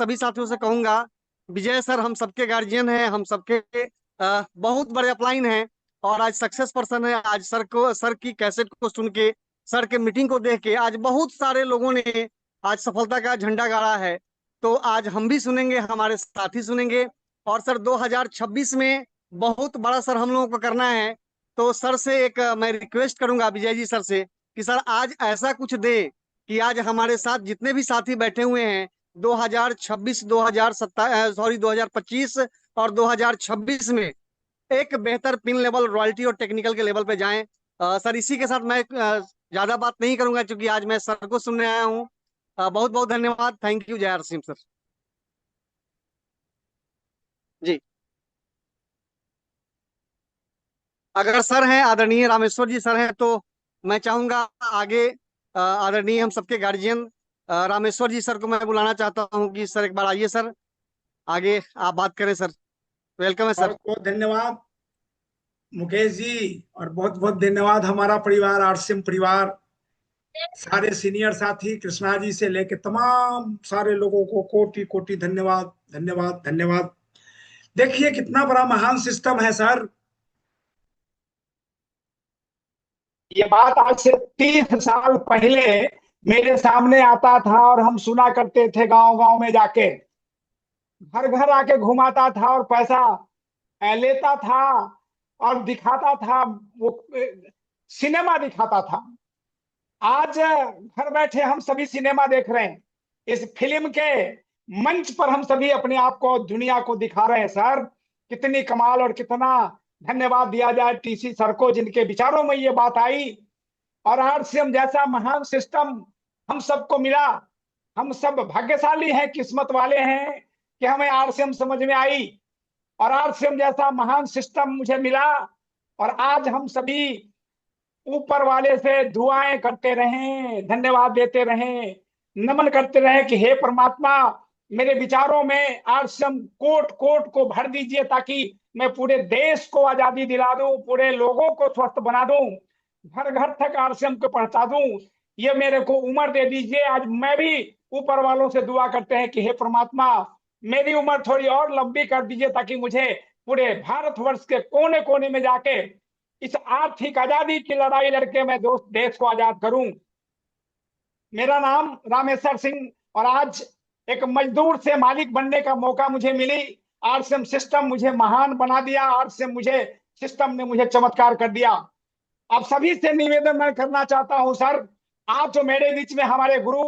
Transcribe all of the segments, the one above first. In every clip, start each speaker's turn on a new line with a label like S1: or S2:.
S1: सभी साथियों से कहूंगा, विजय सर हम सबके गार्जियन हैं, हम सबके बहुत बड़े अपलाइन हैं। और आज सक्सेस पर्सन है। आज सर की कैसेट को सुन के, सर के मीटिंग को देख के आज बहुत सारे लोगों ने आज सफलता का झंडा गाड़ा है। तो आज हम भी सुनेंगे, हमारे साथी सुनेंगे। और सर 2026 में बहुत बड़ा सर हम लोगों को करना है। तो सर से एक मैं रिक्वेस्ट करूंगा विजय जी सर से कि सर आज ऐसा कुछ दे कि आज हमारे साथ जितने भी साथी बैठे हुए हैं 2026 2027 सॉरी 2025 और 2026 में एक बेहतर पिन लेवल, रॉयल्टी और टेक्निकल के लेवल पे जाएं। सर इसी के साथ मैं ज्यादा बात नहीं करूंगा क्योंकि आज मैं सर को सुनने आया हूँ। बहुत बहुत धन्यवाद। Thank you. जय हर सिंह सर जी। अगर सर हैं, आदरणीय रामेश्वर जी सर हैं, तो मैं चाहूंगा आगे आदरणीय हम सबके गार्जियन रामेश्वर जी सर को मैं बुलाना चाहता हूँ कि सर एक बार आइए सर, आगे आप बात करें सर। वेलकम है सर।
S2: बहुत बहुत धन्यवाद मुकेश जी। और बहुत बहुत धन्यवाद हमारा परिवार, आरसीएम परिवार, सारे सीनियर साथी, कृष्णा जी से लेके तमाम सारे लोगों को कोटि कोटि धन्यवाद धन्यवाद धन्यवाद। देखिए कितना बड़ा महान सिस्टम है सर। ये बात आज से 30 साल पहले मेरे सामने आता था और हम सुना करते थे, गांव गांव में जाके घर घर आके घुमाता था और पैसा लेता था और दिखाता था। वो सिनेमा दिखाता था। आज घर बैठे हम सभी सिनेमा देख रहे हैं। इस फिल्म के मंच पर हम सभी अपने आप को दुनिया को दिखा रहे हैं सर। कितनी कमाल और कितना धन्यवाद दिया जाए टीसी सर को, जिनके विचारों में ये बात आई। और आरसीएम जैसा महान सिस्टम हम सबको मिला। हम सब भाग्यशाली हैं, किस्मत वाले हैं कि हमें आरसीएम समझ में आई और आरसीएम जैसा महान सिस्टम मुझे मिला। और आज हम सभी ऊपर वाले से दुआएं करते रहें, धन्यवाद देते रहें, नमन करते रहें कि हे परमात्मा, मेरे विचारों में आरसीएम कोट कोट को भर दीजिए ताकि मैं पूरे देश को आजादी दिला दूं, पूरे लोगों को स्वस्थ बना दूं, घर घर तक आरसीएम को पहुंचा दूं। ये मेरे को उम्र दे दीजिए। आज मैं भी ऊपर वालों से दुआ करते हैं कि हे परमात्मा, मेरी उम्र थोड़ी और लंबी कर दीजिए ताकि मुझे पूरे भारतवर्ष के कोने कोने में जाके इस आर्थिक आजादी की लड़ाई लड़के मैं दोस्त देश को आजाद करूं। मेरा नाम रामेश्वर सिंह और आज एक मजदूर से मालिक बनने का मौका मुझे मिली। आरसीएम सिस्टम मुझे महान बना दिया। आरसीएम मुझे सिस्टम ने मुझे चमत्कार कर दिया। आप सभी से निवेदन मैं करना चाहता हूं सर, आज जो मेरे बीच में हमारे गुरु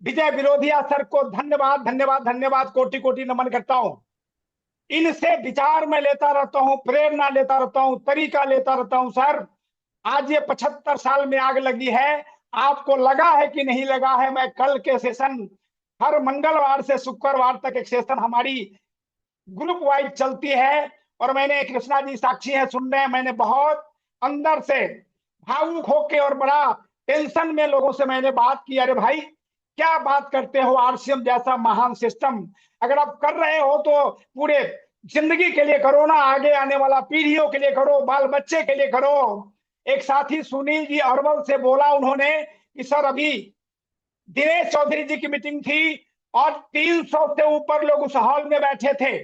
S2: विजय विरोधिया सर को धन्यवाद धन्यवाद धन्यवाद कोटि कोटि नमन करता हूं। इनसे विचार में लेता रहता हूं, प्रेरणा लेता रहता हूं, तरीका लेता रहता हूं सर। आज ये 75 साल में आग लगी है। आपको लगा है कि नहीं लगा है? मैं कल के सेशन, हर मंगलवार से शुक्रवार तक एक सेशन हमारी ग्रुप वाइज चलती है और मैंने, कृष्णा जी साक्षी है, सुन रहे हैं, मैंने बहुत अंदर से भावुक होके और बड़ा टेंशन में लोगों से मैंने बात की। अरे भाई क्या बात करते हो, आरसीएम जैसा महान सिस्टम अगर आप कर रहे हो तो पूरे जिंदगी के लिए करो ना, आगे आने वाला पीढ़ियों के लिए करो, बाल बच्चे के लिए करो। एक साथी सुनील जी अरवल से बोला उन्होंने कि सर अभी दिनेश चौधरी जी की मीटिंग थी और 300 से ऊपर लोग उस हॉल में बैठे थे।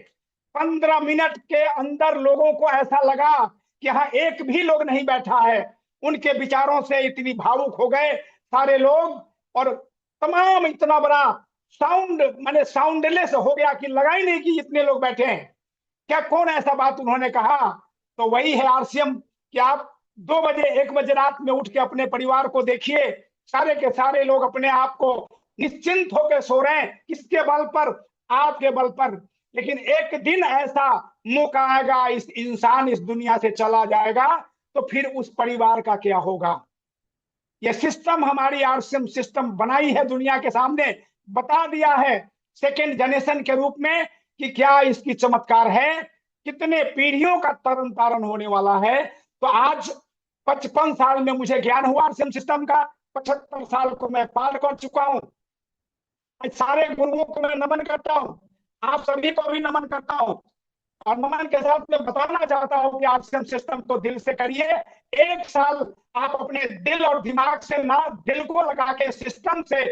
S2: 15 मिनट के अंदर लोगों को ऐसा लगा कि यहाँ एक भी लोग नहीं बैठा है। उनके विचारों से इतनी भावुक हो गए सारे लोग और तमाम इतना बड़ा साउंड, माने साउंडलेस हो गया कि लगा ही नहीं कि इतने लोग बैठे हैं। क्या कौन ऐसा बात उन्होंने कहा? तो वही है आरसीएम कि आप 2 बजे 1 बजे रात में उठ के अपने परिवार को देखिए, सारे के सारे लोग अपने आप को निश्चिंत होकर सो रहे हैं। किसके बल पर? आपके बल पर। लेकिन एक दिन ऐसा मौका आएगा, इस इंसान इस दुनिया से चला जाएगा तो फिर उस परिवार का क्या होगा? ये सिस्टम हमारी आरसीएम सिस्टम बनाई है, दुनिया के सामने बता दिया है सेकेंड जनरेशन के रूप में कि क्या इसकी चमत्कार है, कितने पीढ़ियों का तरन तारण होने वाला है। तो आज 55 साल में मुझे ज्ञान हुआ आरसीएम सिस्टम का। 75 साल को मैं पार कर चुका हूं। सारे गुरुओं को मैं नमन करता हूं, आप सभी को भी नमन करता हूं और नमन के साथ मैं बताना चाहता हूं कि आरसीएम सिस्टम को दिल से करिए। 1 साल आप अपने दिल और दिमाग से ना, दिल को लगा के सिस्टम से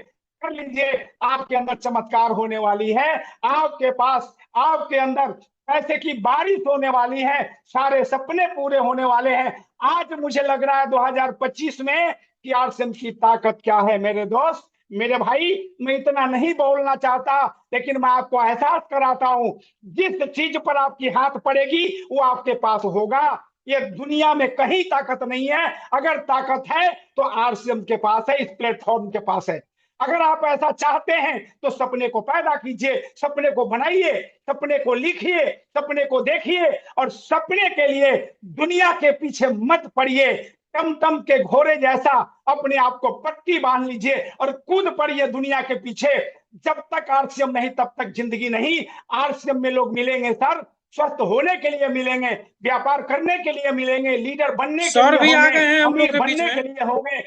S2: कर लीजिए, आपके अंदर चमत्कार होने वाली है। आपके पास, आपके अंदर पैसे की बारिश होने वाली है, सारे सपने पूरे होने वाले हैं। आज मुझे लग रहा है 2025 में कि आरसीएम की ताकत क्या है। मेरे दोस्त, मेरे भाई, मैं इतना नहीं बोलना चाहता, लेकिन मैं आपको एहसास कराता हूं, जिस चीज पर आपकी हाथ पड़ेगी वो आपके पास होगा। ये दुनिया में कहीं ताकत नहीं है। अगर ताकत है तो आरसीएम के पास है, इस प्लेटफॉर्म के पास है। अगर आप ऐसा चाहते हैं तो सपने को पैदा कीजिए, सपने को बनाइए, सपने को लिखिए, सपने को देखिए, और सपने के लिए दुनिया के पीछे मत पड़िए। टमटम के घोड़े जैसा अपने आप को पट्टी बांध लीजिए और कूद पड़िए दुनिया के पीछे। जब तक आरसीएम नहीं तब तक जिंदगी नहीं। आरसीएम में लोग मिलेंगे सर, स्वस्थ होने के लिए मिलेंगे, व्यापार करने के लिए मिलेंगे, लीडर बनने के
S3: सर
S2: लिए
S3: भी आ
S2: होंगे,
S3: गए हैं हम लोग
S2: अमीर
S3: के बीच
S2: बनने
S3: में।
S2: के लिए होंगे।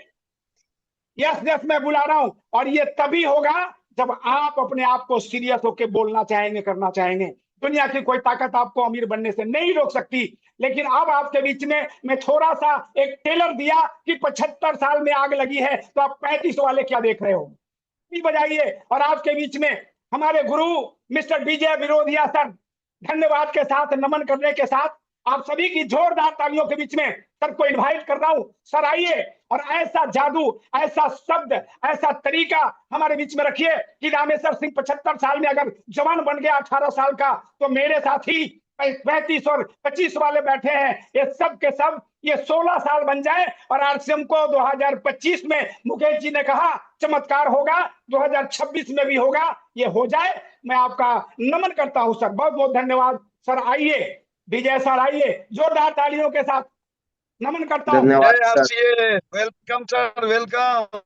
S2: यस यस, मैं बुला रहा हूं। और ये तभी होगा जब आप अपने आप को सीरियस होकर बोलना चाहेंगे, करना चाहेंगे। दुनिया की कोई ताकत आपको अमीर बनने से नहीं रोक सकती। लेकिन अब आपके बीच में मैं थोड़ा सा एक टेलर दिया कि 75 साल में आग लगी है, तो आप 35 वाले क्या देख रहे हो, बजाइए। और आपके बीच में हमारे गुरु मिस्टर विजय विरोधिया सर, धन्यवाद के साथ, नमन करने के साथ, आप सभी की जोरदार तालियों के बीच में सर को इनवाइट कर रहा हूं। सर आइए, और ऐसा जादू, ऐसा शब्द, ऐसा तरीका हमारे बीच में रखिए कि रामेश्वर सिंह 75 साल में अगर जवान बन गया 18 साल का, तो मेरे साथी 35 और 25 वाले बैठे हैं, ये सब के सब ये 16 साल बन जाए। और आरसीएम को 2025 में मुकेश जी ने कहा चमत्कार होगा, 2026 में भी होगा, ये हो जाए। मैं आपका नमन करता हूं सर, बहुत बहुत धन्यवाद। सर आइए, विजय सर आइए, जोरदार तालियों के साथ नमन करता हूं।
S4: धन्यवाद
S5: Jai
S4: sir.
S5: RCA, welcome sir, welcome.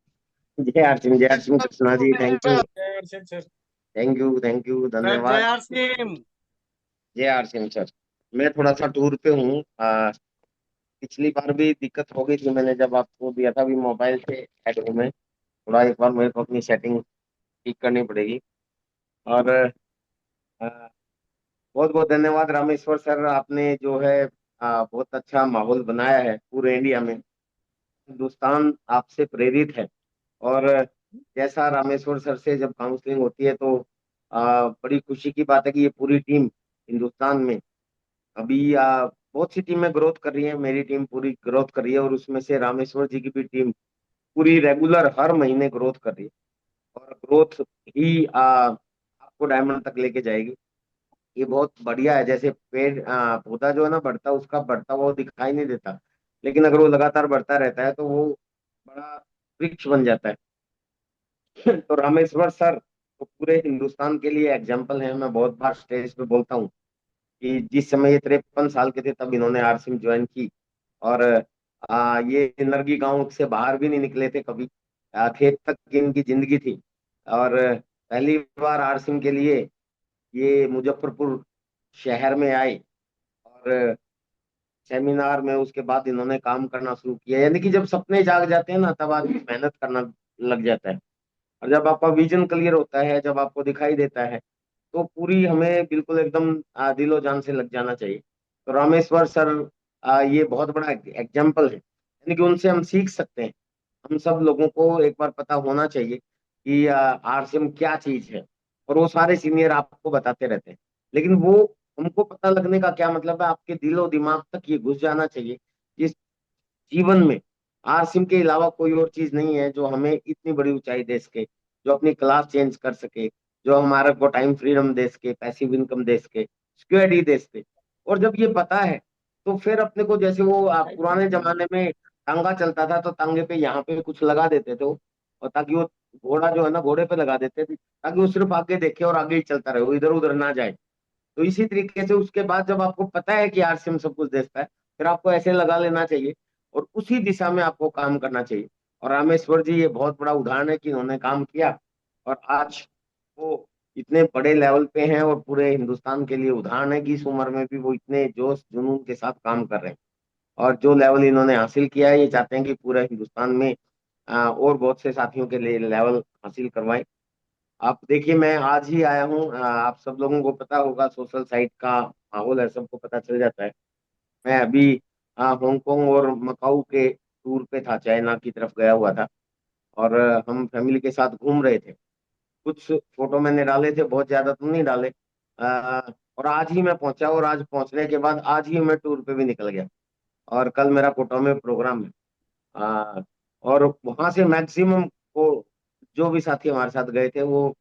S4: Jai R Singh Krishna ji, thank you.
S3: Sir
S4: thank you,
S1: sir Jai
S4: धन्यवाद।
S1: R Singh.
S4: Jai R Singh sir. मैं थोड़ा सा टूर पे हूँ। पिछली बार भी दिक्कत हो गई थी, मैंने जब आपको दिया था भी मोबाइल से ऐड हूँ मैं। थोड़ा एक बार मेरे को अपनी सेटिंग ठीक करनी पड़ेगी। और बहुत बहुत धन्यवाद रामेश्वर सर, आपने जो है बहुत अच्छा माहौल बनाया है पूरे इंडिया में। हिंदुस्तान आपसे प्रेरित है। और जैसा रामेश्वर सर से जब काउंसलिंग होती है तो बड़ी खुशी की बात है कि ये पूरी टीम हिंदुस्तान में अभी बहुत सी टीमें ग्रोथ कर रही है। मेरी टीम पूरी ग्रोथ कर रही है, और उसमें से रामेश्वर जी की भी टीम पूरी रेगुलर हर महीने ग्रोथ कर रही है। और ग्रोथ ही आपको डायमंड तक लेके जाएगी। ये बहुत बढ़िया है। जैसे पेड़ पौधा जो है ना बढ़ता, उसका बढ़ता हुआ दिखाई नहीं देता, लेकिन अगर वो लगातार बढ़ता रहता है तो वो बड़ा वृक्ष बन जाता है। तो रामेश्वर सर तो पूरे हिंदुस्तान के लिए एग्जाम्पल है। मैं बहुत बार स्टेज पे बोलता हूँ कि जिस समय ये 53 साल के थे तब इन्होंने आरसीएम ज्वाइन की। और ये नरगी गांव से बाहर भी नहीं निकले थे कभी। खेत तक की इनकी जिंदगी थी। और पहली बार आरसीएम के लिए ये मुजफ्फरपुर शहर में आए, और सेमिनार में उसके बाद इन्होंने काम करना शुरू किया। यानी कि जब सपने जाग जाते हैं ना, तब आदमी मेहनत करना लग जाता है। और जब आपका विजन क्लियर होता है, जब आपको दिखाई देता है, तो पूरी हमें बिल्कुल एकदम दिलो जान से लग जाना चाहिए। तो रामेश्वर सर ये बहुत बड़ा एग्जाम्पल है, यानी कि उनसे हम सीख सकते हैं। हम सब लोगों को एक बार पता होना चाहिए कि आरसीएम क्या चीज है। और वो सारे सीनियर आपको बताते रहते हैं, लेकिन वो हमको पता लगने का क्या मतलब है, आपके दिलो दिमाग तक ये घुस जाना चाहिए। इस जीवन में आरसीएम के अलावा कोई और चीज नहीं है जो हमें इतनी बड़ी ऊंचाई दे सके, जो अपनी क्लास चेंज कर सके, जो हमारे को टाइम फ्रीडम दे सके, पैसिव इनकम दे सके, सिक्योरिटी दे सके। और जब ये पता है तो फिर अपने को, जैसे वो पुराने जमाने में टांगा चलता था तो टांगे पे यहाँ पे कुछ लगा देते थे और ताकि वो घोड़ा जो है ना, घोड़े पे लगा देते थे ताकि वो सिर्फ आगे देखे और आगे ही चलता रहे, वो इधर उधर ना जाए। तो इसी तरीके से उसके बाद जब आपको पता है कि आरसीएम सब कुछ देता है, फिर आपको ऐसे लगा लेना चाहिए और उसी दिशा में आपको काम करना चाहिए। और रामेश्वर जी ये बहुत बड़ा उदाहरण है कि उन्होंने काम किया, और आज वो इतने बड़े लेवल पे हैं, और पूरे हिंदुस्तान के लिए उदाहरण है कि इस उम्र में भी वो इतने जोश जुनून के साथ काम कर रहे हैं। और जो लेवल इन्होंने हासिल किया है, ये चाहते हैं कि पूरे हिंदुस्तान में और बहुत से साथियों के लिए लेवल हासिल करवाएं। आप देखिए, मैं आज ही आया हूँ। आप सब लोगों को पता होगा, सोशल साइट का माहौल है, सबको पता चल जाता है। मैं अभी हांगकांग और मकाऊ के टूर पे था, चाइना की तरफ गया हुआ था। और हम फैमिली के साथ घूम रहे थे। कुछ फोटो मैंने डाले थे, बहुत ज्यादा तो नहीं डाले। और आज ही मैं पहुंचा, और आज पहुंचने के बाद आज ही मैं टूर पे भी निकल गया। और कल मेरा कोटा में प्रोग्राम है। आ, और वहां से मैक्सिमम को जो भी साथी हमारे साथ गए थे वो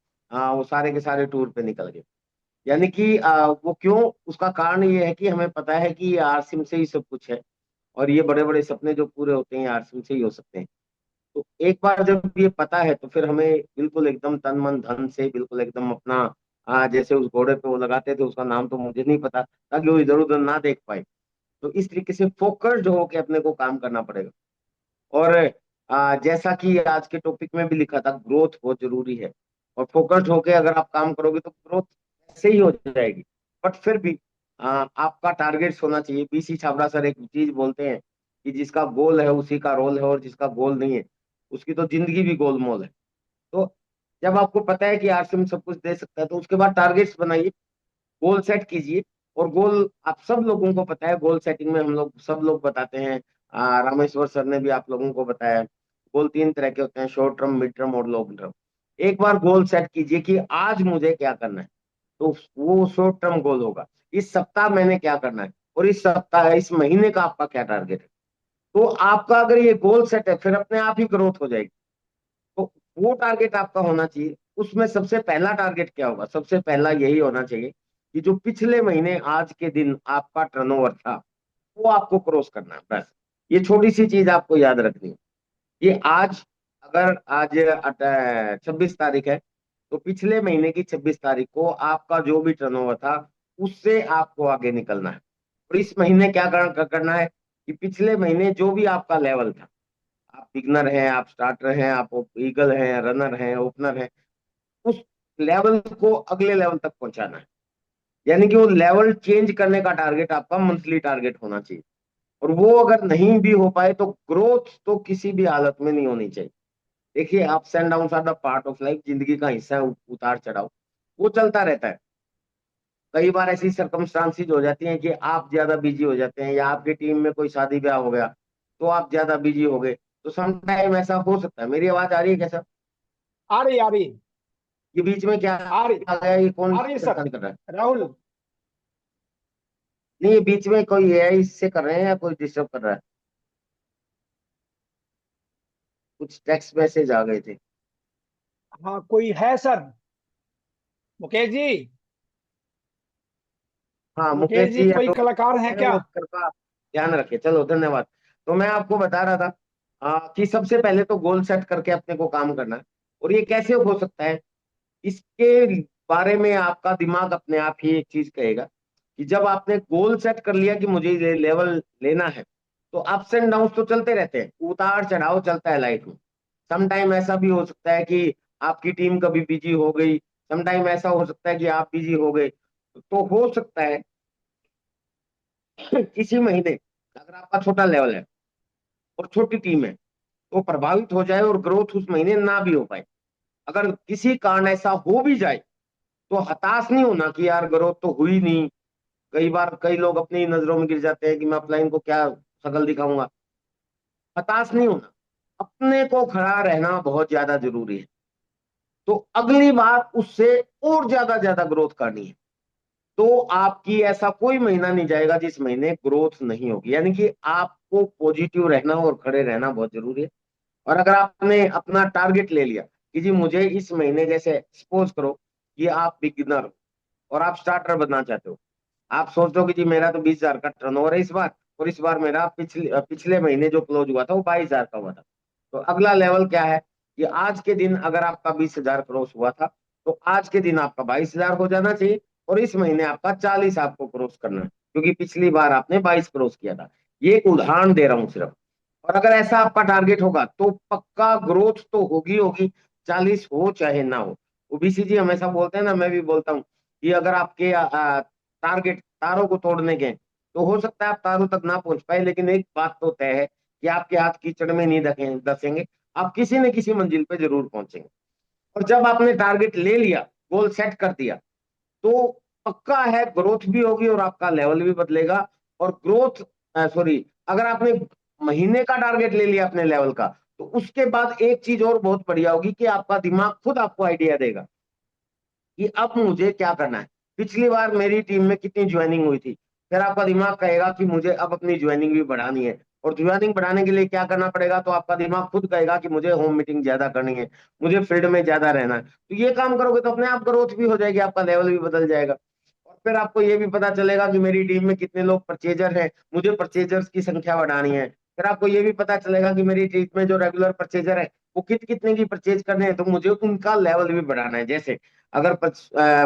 S4: सारे के सारे टूर पे निकल गए। यानी कि वो क्यों, उसका कारण ये है कि हमें पता है कि ये आरसिम से ही सब कुछ है। और ये बड़े बड़े सपने जो पूरे होते हैं आरसिम से ही हो सकते हैं। तो एक बार जब ये पता है तो फिर हमें बिल्कुल एकदम तन मन धन से बिल्कुल एकदम अपना, जैसे उस घोड़े पे वो लगाते थे, उसका नाम तो मुझे नहीं पता, ताकि वो इधर उधर ना देख पाए। तो इस तरीके से फोकस्ड होके अपने को काम करना पड़ेगा। और जैसा कि आज के टॉपिक में भी लिखा था, ग्रोथ बहुत जरूरी है। और फोकस्ड होके अगर आप काम करोगे तो ग्रोथ ऐसे ही हो जाएगी। बट फिर भी आपका टारगेट्स होना चाहिए। बीसी छाबड़ा सर एक चीज बोलते हैं कि जिसका गोल है उसी का रोल है, और जिसका गोल नहीं है उसकी तो जिंदगी भी गोलमोल है। तो जब आपको पता है कि आरसीएम सब कुछ दे सकता है, तो उसके बाद टारगेट्स बनाइए, गोल सेट कीजिए। और गोल आप सब लोगों को पता है, गोल सेटिंग में हम लोग सब लोग बताते हैं। रामेश्वर सर ने भी आप लोगों को बताया। गोल तीन तरह के होते हैं, शॉर्ट टर्म, मिड टर्म और लॉन्ग टर्म। एक बार गोल सेट कीजिए कि आज मुझे क्या करना है, तो वो शॉर्ट टर्म गोल होगा। इस सप्ताह मैंने क्या करना है, और इस सप्ताह इस महीने का आपका क्या टारगेट है। तो आपका अगर ये गोल सेट है, फिर अपने आप ही ग्रोथ हो जाएगी। तो वो टारगेट आपका होना चाहिए। उसमें सबसे पहला टारगेट क्या होगा, सबसे पहला यही होना चाहिए कि जो पिछले महीने आज के दिन आपका टर्नओवर था वो आपको क्रॉस करना है, बस। ये छोटी सी चीज आपको याद रखनी है। ये आज, अगर आज 26 तारीख है, तो पिछले महीने की 26 तारीख को आपका जो भी टर्नओवर था उससे आपको आगे निकलना है। और इस महीने क्या करना है कि पिछले महीने जो भी आपका लेवल था, आप बिगनर हैं, आप स्टार्टर हैं, आप ईगल हैं, रनर हैं, ओपनर हैं, उस लेवल को अगले लेवल तक पहुंचाना है। यानी कि वो लेवल चेंज करने का टारगेट आपका मंथली टारगेट होना चाहिए। और वो अगर नहीं भी हो पाए तो ग्रोथ तो किसी भी हालत में नहीं होनी चाहिए। देखिए, ups and down are the part of life, जिंदगी का हिस्सा है, उतार चढ़ाव वो चलता रहता है। कई बार ऐसी सरकमस्टांसिस हो जाती हैं कि आप ज्यादा बिजी हो जाते हैं, या आपकी टीम में कोई शादी ब्याह हो गया तो आप ज्यादा बिजी हो गए। तो सम टाइम ऐसा हो सकता है। मेरी आवाज आ रही है क्या सर?
S2: आ रही, आ रही,
S4: ये बीच में क्या
S2: आ रही,
S4: आ गया, ये कौन
S2: आ रही सर।
S4: परेशान कर रहा है?
S2: राहुल।
S4: नहीं, ये बीच में कोई एआई से कर रहे हैं या कोई डिस्टर्ब कर रहा है? कुछ टेक्स्ट मैसेज आ गए थे।
S2: हाँ, कोई है सर? मुकेश जी,
S4: हाँ,
S2: मुकेश
S4: मुकेश
S2: जी
S4: जी या
S2: कोई
S4: तो
S2: कलाकार है
S4: है,
S2: क्या?
S4: वो कृपा ध्यान रखे। चलो, धन्यवाद। तो मैं आपको बता रहा था कि सबसे पहले तो गोल सेट करके अपने को काम करना है। और ये कैसे हो सकता है, इसके बारे में आपका दिमाग अपने आप ही एक चीज कहेगा कि जब आपने गोल सेट कर लिया कि मुझे ये लेवल लेना है, तो अप्स एंड डाउन तो चलते रहते हैं, उतार चढ़ाव चलता है लाइफ में। सम टाइम ऐसा भी हो सकता है कि आपकी टीम कभी बिजी हो गई, सम टाइम ऐसा हो सकता है कि आप बिजी हो गए। तो हो सकता है किसी महीने अगर आपका छोटा लेवल है और छोटी टीम है तो प्रभावित हो जाए और ग्रोथ उस महीने ना भी हो पाए। अगर किसी कारण ऐसा हो भी जाए तो हताश नहीं होना कि यार ग्रोथ तो हुई नहीं। कई बार कई लोग अपनी नजरों में गिर जाते हैं कि मैं अपलाइन को क्या शक्ल दिखाऊंगा। हताश नहीं होना, अपने को खड़ा रहना बहुत ज्यादा जरूरी है। तो अगली बार उससे और ज्यादा ज्यादा ग्रोथ करनी है। तो आपकी ऐसा कोई महीना नहीं जाएगा जिस महीने ग्रोथ नहीं होगी। यानी कि आपको पॉजिटिव रहना और खड़े रहना बहुत जरूरी है। और अगर आपने अपना टारगेट ले लिया कि जी मुझे इस महीने, जैसे सपोज करो कि आप बिगिनर हो और आप स्टार्टर बनना चाहते हो। आप सोचते हो कि जी मेरा तो 20,000 का टर्नओवर है इस बार, और इस बार मेरा पिछले पिछले महीने जो क्लोज हुआ था वो 22,000 का हुआ था। तो अगला लेवल क्या है कि आज के दिन अगर आपका 20,000 क्रॉस हुआ था, तो आज के दिन आपका 22,000 हो जाना चाहिए। और इस महीने आपका 40 आपको क्रॉस करना है, क्योंकि पिछली बार आपने 22 क्रॉस किया था। ये एक उदाहरण दे रहा हूँ सिर्फ। और अगर ऐसा आपका टारगेट होगा तो पक्का ग्रोथ तो होगी होगी, 40 हो चाहे ना हो। ओबीसी जी हमेशा बोलते हैं ना, मैं भी बोलता हूँ कि अगर आपके टारगेट तारों को तोड़ने के हैं, तो हो सकता है आप तारों तक ना पहुंच पाए, लेकिन एक बात तो तय है कि आपके हाथ कीचड़ में नहीं धसेंगे। आप किसी न किसी मंजिल पे जरूर पहुंचेंगे। और जब आपने टारगेट ले लिया, गोल सेट कर दिया, तो पक्का है ग्रोथ भी होगी और आपका लेवल भी बदलेगा। और ग्रोथ, सॉरी, अगर आपने महीने का टारगेट ले लिया अपने लेवल का, तो उसके बाद एक चीज और बहुत बढ़िया होगी कि आपका दिमाग खुद आपको आइडिया देगा कि अब मुझे क्या करना है। पिछली बार मेरी टीम में कितनी ज्वाइनिंग हुई थी, फिर आपका दिमाग कहेगा कि मुझे अब अपनी ज्वाइनिंग भी बढ़ानी है, और ज्वाइनिंग बढ़ाने के लिए क्या करना पड़ेगा, तो आपका दिमाग खुद कहेगा कि मुझे होम मीटिंग ज्यादा करनी है, मुझे फील्ड में ज्यादा रहना है। तो ये काम करोगे तो अपने आप ग्रोथ भी हो जाएगी, आपका लेवल भी बदल जाएगा। और फिर आपको ये भी पता चलेगा कि मेरी टीम में कितने लोग परचेजर हैं, मुझे परचेजर्स की संख्या बढ़ानी है। फिर आपको ये भी पता चलेगा कि मेरी टीम में जो रेगुलर परचेजर है वो कितने की परचेज करने हैं, तो मुझे उनका लेवल भी बढ़ाना है। जैसे अगर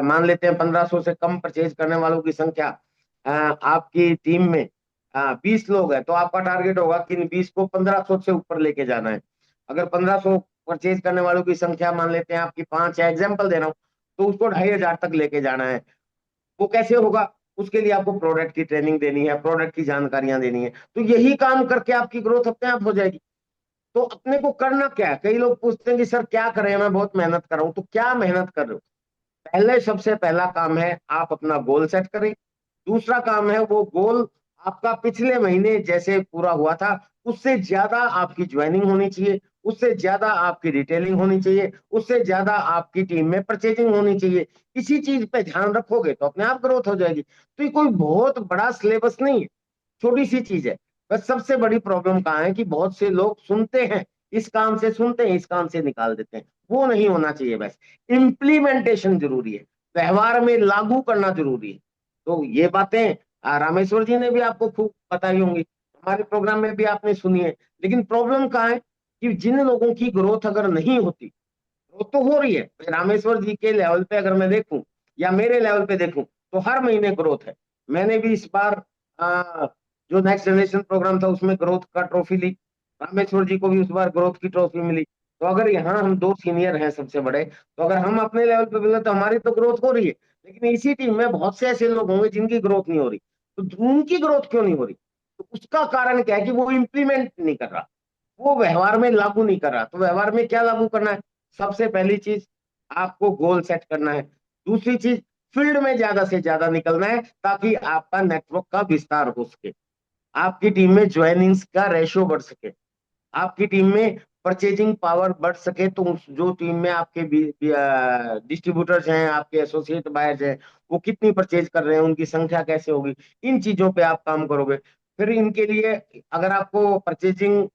S4: मान लेते हैं 1500 से कम परचेज करने वालों की संख्या आपकी टीम में 20 लोग हैं, तो आपका टारगेट होगा कि इन 20 को 1500 से ऊपर लेके जाना है। अगर 1500 परचेज करने वालों की संख्या मान लेते हैं आपकी 5 है, एग्जाम्पल दे रहा हूँ, तो उसको 2500 तक लेके जाना है। वो कैसे होगा, उसके लिए आपको प्रोडक्ट की ट्रेनिंग देनी है, प्रोडक्ट की जानकारियां देनी है। तो यही काम करके आपकी ग्रोथ अपने आप हो जाएगी। तो अपने को करना क्या है, कई लोग पूछते हैं कि सर क्या करें, मैं बहुत मेहनत कर रहा हूं। तो क्या मेहनत कर रहे हो, पहले सबसे पहला काम है आप अपना गोल सेट करें। दूसरा काम है वो गोल आपका पिछले महीने जैसे पूरा हुआ था उससे ज्यादा आपकी ज्वाइनिंग होनी चाहिए, उससे ज्यादा आपकी रिटेलिंग होनी चाहिए, उससे ज्यादा आपकी टीम में परचेजिंग होनी चाहिए। इसी चीज पे ध्यान रखोगे तो अपने आप ग्रोथ हो जाएगी। तो ये कोई बहुत बड़ा सिलेबस नहीं है, छोटी सी चीज है। बस सबसे बड़ी प्रॉब्लम कहाँ है कि बहुत से लोग सुनते हैं, इस काम से सुनते हैं, इस काम से निकाल देते हैं। वो नहीं होना चाहिए। बस इम्प्लीमेंटेशन जरूरी है, व्यवहार में लागू करना जरूरी है। तो ये बातें रामेश्वर जी ने भी आपको खूब बताई होंगी, हमारे प्रोग्राम में भी आपने सुनी है। लेकिन प्रॉब्लम कहाँ है कि जिन लोगों की ग्रोथ अगर नहीं होती, ग्रोथ तो हो रही है, रामेश्वर जी के लेवल पे अगर मैं देखूं या मेरे लेवल पे देखूं तो हर महीने ग्रोथ है। मैंने भी इस बार जो नेक्स्ट जनरेशन प्रोग्राम था उसमें ग्रोथ का ट्रॉफी ली, रामेश्वर जी को भी उस बार ग्रोथ की ट्रॉफी मिली। तो अगर यहाँ हम दो सीनियर हैं सबसे बड़े, तो अगर हम अपने लेवल पे बोले तो हमारी तो ग्रोथ हो रही है। लेकिन इसी टीम में बहुत से ऐसे लोग होंगे जिनकी ग्रोथ नहीं हो रही। तो उनकी ग्रोथ क्यों नहीं हो रही, तो उसका कारण क्या है कि वो इंप्लीमेंट नहीं कर रहा, वो व्यवहार में लागू नहीं कर रहा। तो व्यवहार में क्या लागू करना है, सबसे पहली चीज आपको गोल सेट करना है। दूसरी चीज, फील्ड में ज्यादा से ज्यादा निकलना है ताकि आपका नेटवर्क का विस्तार हो सके, आपकी टीम में ज्वाइनिंग्स का रेशियो बढ़ सके, आपकी टीम में परचेजिंग पावर बढ़ सके। तो जो टीम में आपके डिस्ट्रीब्यूटर्स हैं, आपके एसोसिएट बायर्स हैं, वो कितनी परचेज कर रहे हैं, उनकी संख्या कैसे होगी, इन चीजों पे आप काम करोगे। फिर इनके लिए अगर आपको परचेजिंग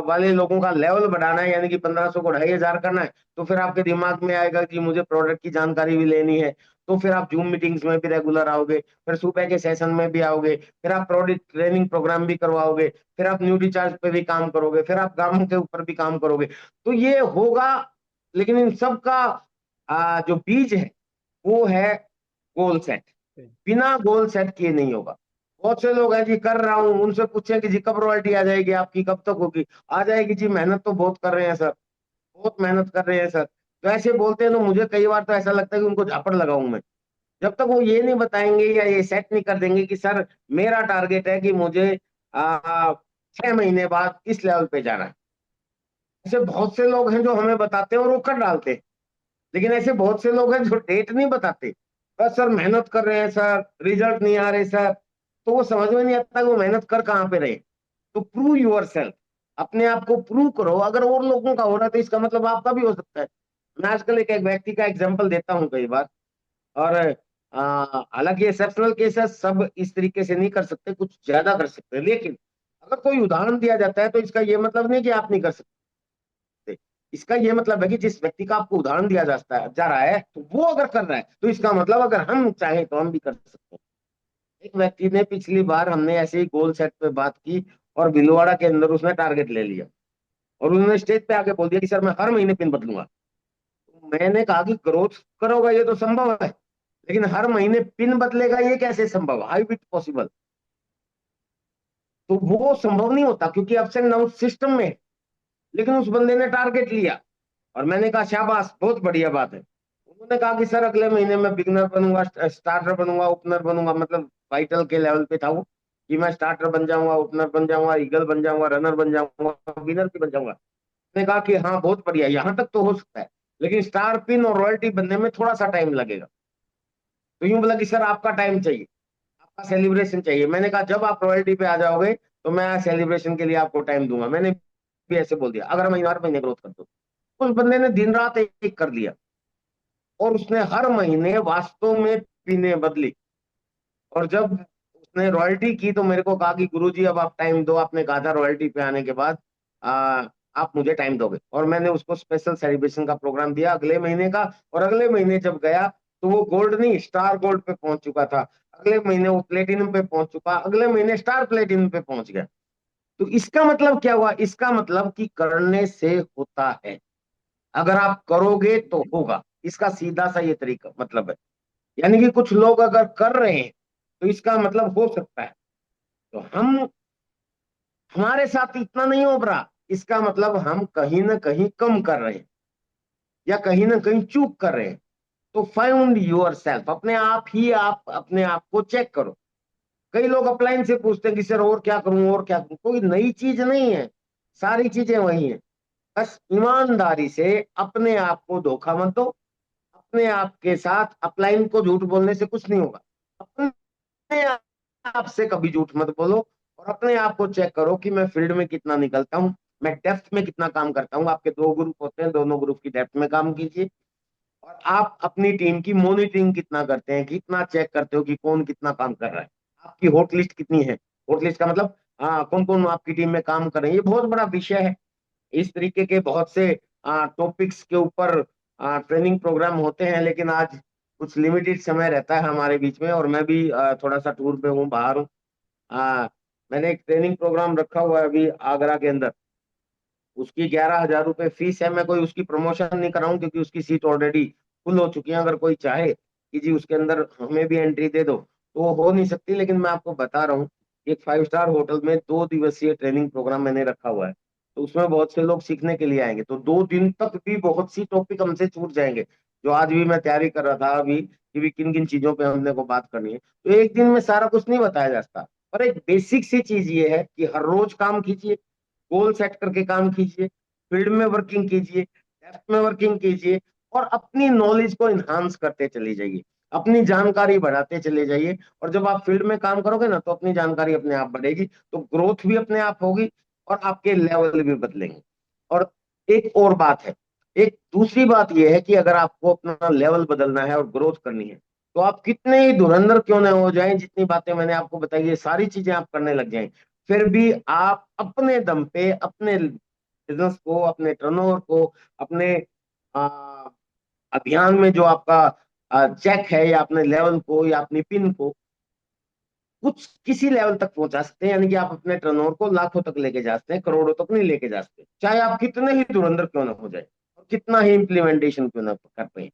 S4: वाले लोगों का लेवल बढ़ाना है, यानी कि 1500 को 2500 करना है, तो फिर आपके दिमाग में आएगा कि मुझे प्रोडक्ट की जानकारी भी लेनी है। तो फिर आप जूम मीटिंग्स में भी रेगुलर आओगे, फिर सुबह के सेशन में भी आओगे, फिर आप प्रोडक्ट ट्रेनिंग प्रोग्राम भी करवाओगे, फिर आप न्यू रिचार्ज पे भी काम करोगे, फिर आप गांवों के ऊपर भी काम करोगे। तो ये होगा। लेकिन इन सब का जो बीज है वो है गोल सेट। बिना गोल सेट किए नहीं होगा। बहुत से लोग हैं जी कर रहा हूं, उनसे पूछे कि जी कब रॉयल्टी आ जाएगी आपकी, कब तक होगी। आ जाएगी जी, मेहनत तो बहुत कर रहे हैं सर, बहुत मेहनत कर रहे हैं सर। तो ऐसे बोलते हैं तो मुझे कई बार तो ऐसा लगता है कि उनको झापड़ लगाऊं मैं। जब तक वो ये नहीं बताएंगे या ये सेट नहीं कर देंगे कि सर मेरा टारगेट है कि मुझे 6 महीने बाद इस लेवल पे जाना है। ऐसे बहुत से लोग हैं जो हमें बताते हैं और वो कर डालते हैं। लेकिन ऐसे बहुत से लोग हैं जो डेट नहीं बताते, बस सर मेहनत कर रहे हैं सर, रिजल्ट नहीं आ रहे सर। तो वो समझ में नहीं आता कि वो मेहनत कर कहाँ पे रहे। तो प्रूव यूर सेल्फ, अपने आप को प्रूव करो। अगर और लोगों का हो रहा है तो इसका मतलब आपका भी हो सकता है। मैं आजकल एक व्यक्ति का एग्जाम्पल देता हूँ कई बार, और हालांकि एक्सेप्शनल केसेस सब इस तरीके से नहीं कर सकते, कुछ ज्यादा कर सकते हैं। लेकिन अगर कोई उदाहरण दिया जाता है तो इसका ये मतलब नहीं कि आप नहीं कर सकते। इसका ये मतलब है कि जिस व्यक्ति का आपको उदाहरण दिया जाता है जा रहा है, तो वो अगर कर रहा है तो इसका मतलब अगर हम चाहें तो हम भी कर सकते हैं। एक व्यक्ति ने पिछली बार हमने ऐसे ही गोल सेट पे बात की और भीलवाड़ा के अंदर उसने टारगेट ले लिया, और उन्होंने स्टेज पे आके बोल दिया कि सर मैं हर महीने पिन बदलूंगा। तो मैंने कहा कि ग्रोथ करोगा ये तो संभव है, लेकिन हर महीने पिन बदलेगा ये कैसे संभव, हाउ इट पॉसिबल। तो वो संभव नहीं होता क्योंकि अप्स एंड डाउन सिस्टम में है। लेकिन उस बंदे ने टारगेट लिया और मैंने कहा शाबाश, बहुत बढ़िया बात है। उन्होंने कहा कि सर अगले महीने मैं बिगनर बनूंगा, स्टार्टर बनूंगा, ओपनर बनूंगा, मतलब वाइटल के लेवल पे था वो, कि मैं स्टार्टर बन जाऊंगा, ओपनर बन जाऊंगा, ईगल बन जाऊंगा, रनर बन जाऊंगा, विनर भी बन जाऊंगा। मैंने कहा कि हाँ बहुत बढ़िया, यहाँ तक तो हो सकता है, लेकिन स्टार पिन और रॉयल्टी बनने में थोड़ा सा टाइम लगेगा। तो यूं बोला कि सर आपका टाइम चाहिए, आपका सेलिब्रेशन चाहिए। मैंने कहा जब आप रॉयल्टी पे आ जाओगे तो मैं सेलिब्रेशन के लिए आपको टाइम दूंगा। मैंने भी ऐसे बोल दिया, अगर महीने हर महीने ग्रोथ कर दो। उस बंदे ने दिन रात एक कर दिया और उसने हर महीने वास्तव में पीने बदली। और जब उसने रॉयल्टी की तो मेरे को कहा कि गुरुजी अब आप टाइम दो, आपने कहा था रॉयल्टी पे आने के बाद आप मुझे टाइम दोगे। और मैंने उसको स्पेशल सेलिब्रेशन का प्रोग्राम दिया अगले महीने का। और अगले महीने जब गया तो वो गोल्ड नहीं स्टार गोल्ड पे पहुंच चुका था, अगले महीने वो प्लेटिनम पे पहुंच चुका, अगले महीने स्टार प्लेटिनम पे पहुंच गया। तो इसका मतलब क्या हुआ? इसका मतलब कि करने से होता है, अगर आप करोगे तो होगा। इसका सीधा सा ये तरीका मतलब है। यानी कि कुछ लोग अगर कर रहे हैं तो इसका मतलब हो सकता है। तो हम हमारे साथ इतना नहीं हो रहा, इसका मतलब हम कहीं ना कहीं कम कर रहे हैं या कहीं ना कहीं चूक कर रहे हैं। तो फाइंड योर सेल्फ, अपने आप ही आप अपने आप को चेक करो। कई लोग अपलाइन से पूछते हैं कि सर और क्या करूं और क्या करूं। कोई नई चीज नहीं है, सारी चीजें वही हैं। बस ईमानदारी से अपने आप को धोखा मत दो। अपने आप के साथ अपलाइन को झूठ बोलने से कुछ नहीं होगा। अपने आप से कभी झूठ मत बोलो और अपने आप को चेक करो कि मैं फील्ड में कितना निकलता हूँ, मैं डेप्थ में कितना काम करता हूँ। आपके दो ग्रुप होते हैं, दोनों ग्रुप की डेप्थ में काम कीजिए। और आप अपनी टीम की मॉनिटरिंग कितना करते हैं, कितना चेक करते हो कि कौन कितना काम कर रहा है, आपकी हॉट लिस्ट कितनी है। हॉट लिस्ट का मतलब कौन कौन आपकी टीम में काम कर रहे हैं, ये बहुत बड़ा विषय है। इस तरीके के बहुत से टॉपिक्स के ऊपर ट्रेनिंग प्रोग्राम होते हैं, लेकिन आज कुछ लिमिटेड समय रहता है हमारे बीच में और मैं भी थोड़ा सा टूर पे हूँ, बाहर हूँ। मैंने एक ट्रेनिंग प्रोग्राम रखा हुआ है अभी आगरा के अंदर। उसकी 11,000 रुपये फीस है। मैं कोई उसकी प्रमोशन नहीं कर रहा हूँ क्योंकि उसकी सीट ऑलरेडी फुल हो चुकी है। अगर कोई चाहे कि जी उसके अंदर हमें भी एंट्री दे दो तो वो हो नहीं सकती, लेकिन मैं आपको बता रहा हूँ एक 5 स्टार होटल में 2 दिवसीय ट्रेनिंग प्रोग्राम मैंने रखा हुआ है। तो उसमें बहुत से लोग सीखने के लिए आएंगे, तो 2 दिन तक भी बहुत सी टॉपिक हमसे छूट जाएंगे जो आज भी मैं तैयारी कर रहा था अभी कि भी किन किन चीजों पे हमने को बात करनी है। तो एक दिन में सारा कुछ नहीं बताया जा सकता, पर एक बेसिक सी चीज ये है कि हर रोज काम कीजिए, गोल सेट करके काम कीजिए, फील्ड में वर्किंग कीजिए, डेप्थ में वर्किंग कीजिए और अपनी नॉलेज को इन्हांस करते चले जाइए, अपनी जानकारी बढ़ाते चले जाइए। और जब आप फील्ड में काम करोगे ना तो अपनी जानकारी अपने आप बढ़ेगी, तो ग्रोथ भी अपने आप होगी और आपके लेवल भी बदलेंगे। और एक और बात है, एक दूसरी बात यह है कि अगर आपको अपना लेवल बदलना है और ग्रोथ करनी है तो आप कितने ही धुरंधर क्यों ना हो जाएं, जितनी बातें मैंने आपको बताई ये सारी चीजें आप करने लग जाएं, फिर भी आप अपने दम पे अपने बिजनेस को, अपने टर्नओवर को, अपने आ, अभियान में जो आपका चेक है या अपने लेवल को या अपनी पिन को कुछ किसी लेवल तक पहुंचा सकते हैं। यानी कि आप अपने टर्नओवर को लाखों तक लेके जा सकते हैं, करोड़ों तक नहीं लेके जा सकते, चाहे आप कितने ही धुरंधर क्यों ना हो जाए और कितना ही इम्प्लीमेंटेशन क्यों ना कर पाए,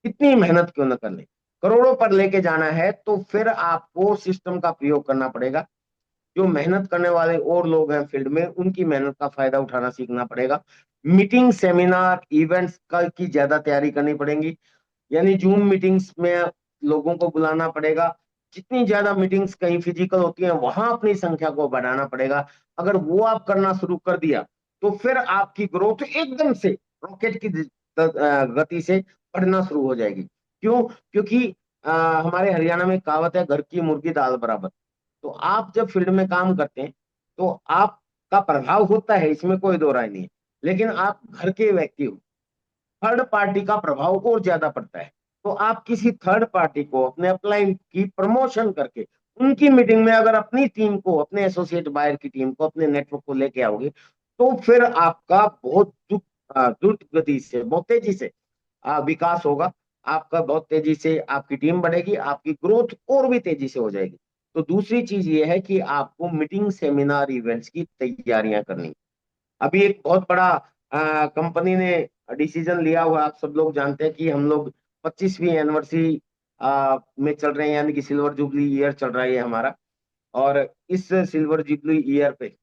S4: कितनी मेहनत क्यों ना कर ले। करोड़ों पर लेके जाना है तो फिर आपको सिस्टम का प्रयोग करना पड़ेगा। जो मेहनत करने वाले और लोग हैं फील्ड में उनकी मेहनत का फायदा उठाना सीखना पड़ेगा। मीटिंग, सेमिनार, इवेंट्स का की ज्यादा तैयारी करनी पड़ेगी। यानी जूम मीटिंग्स में लोगों को बुलाना पड़ेगा। जितनी ज्यादा मीटिंग्स कहीं फिजिकल होती हैं वहां अपनी संख्या को बढ़ाना पड़ेगा। अगर वो आप करना शुरू कर दिया तो फिर आपकी ग्रोथ एकदम से रॉकेट की गति से बढ़ना शुरू हो जाएगी। क्यों? क्योंकि हमारे हरियाणा में कहावत है, घर की मुर्गी दाल बराबर। तो आप जब फील्ड में काम करते हैं तो आपका प्रभाव होता है, इसमें कोई दो राय नहीं है, लेकिन आप घर के व्यक्ति हो, थर्ड पार्टी का प्रभाव और ज्यादा पड़ता है। तो आप किसी थर्ड पार्टी को अपने अपलाइन की प्रमोशन करके उनकी मीटिंग में अगर अपनी टीम को, अपने एसोसिएट बायर की टीम को, अपने नेटवर्क को लेके आओगे तो फिर आपका बहुत द्रुत गति से, बहुत तेजी से विकास होगा। आपका बहुत तेजी से आपकी टीम बढ़ेगी, आपकी ग्रोथ और भी तेजी से हो जाएगी। तो दूसरी चीज ये है कि आपको मीटिंग, सेमिनार, इवेंट्स की तैयारियां करनी। अभी एक बहुत बड़ा कंपनी ने डिसीजन लिया हुआ, आप सब लोग जानते हैं कि हम लोग 25वीं एनिवर्सरी में चल रहे हैं, यानी कि सिल्वर जुबली ईयर चल रहा है ये हमारा। और इस सिल्वर जुबली ईयर पे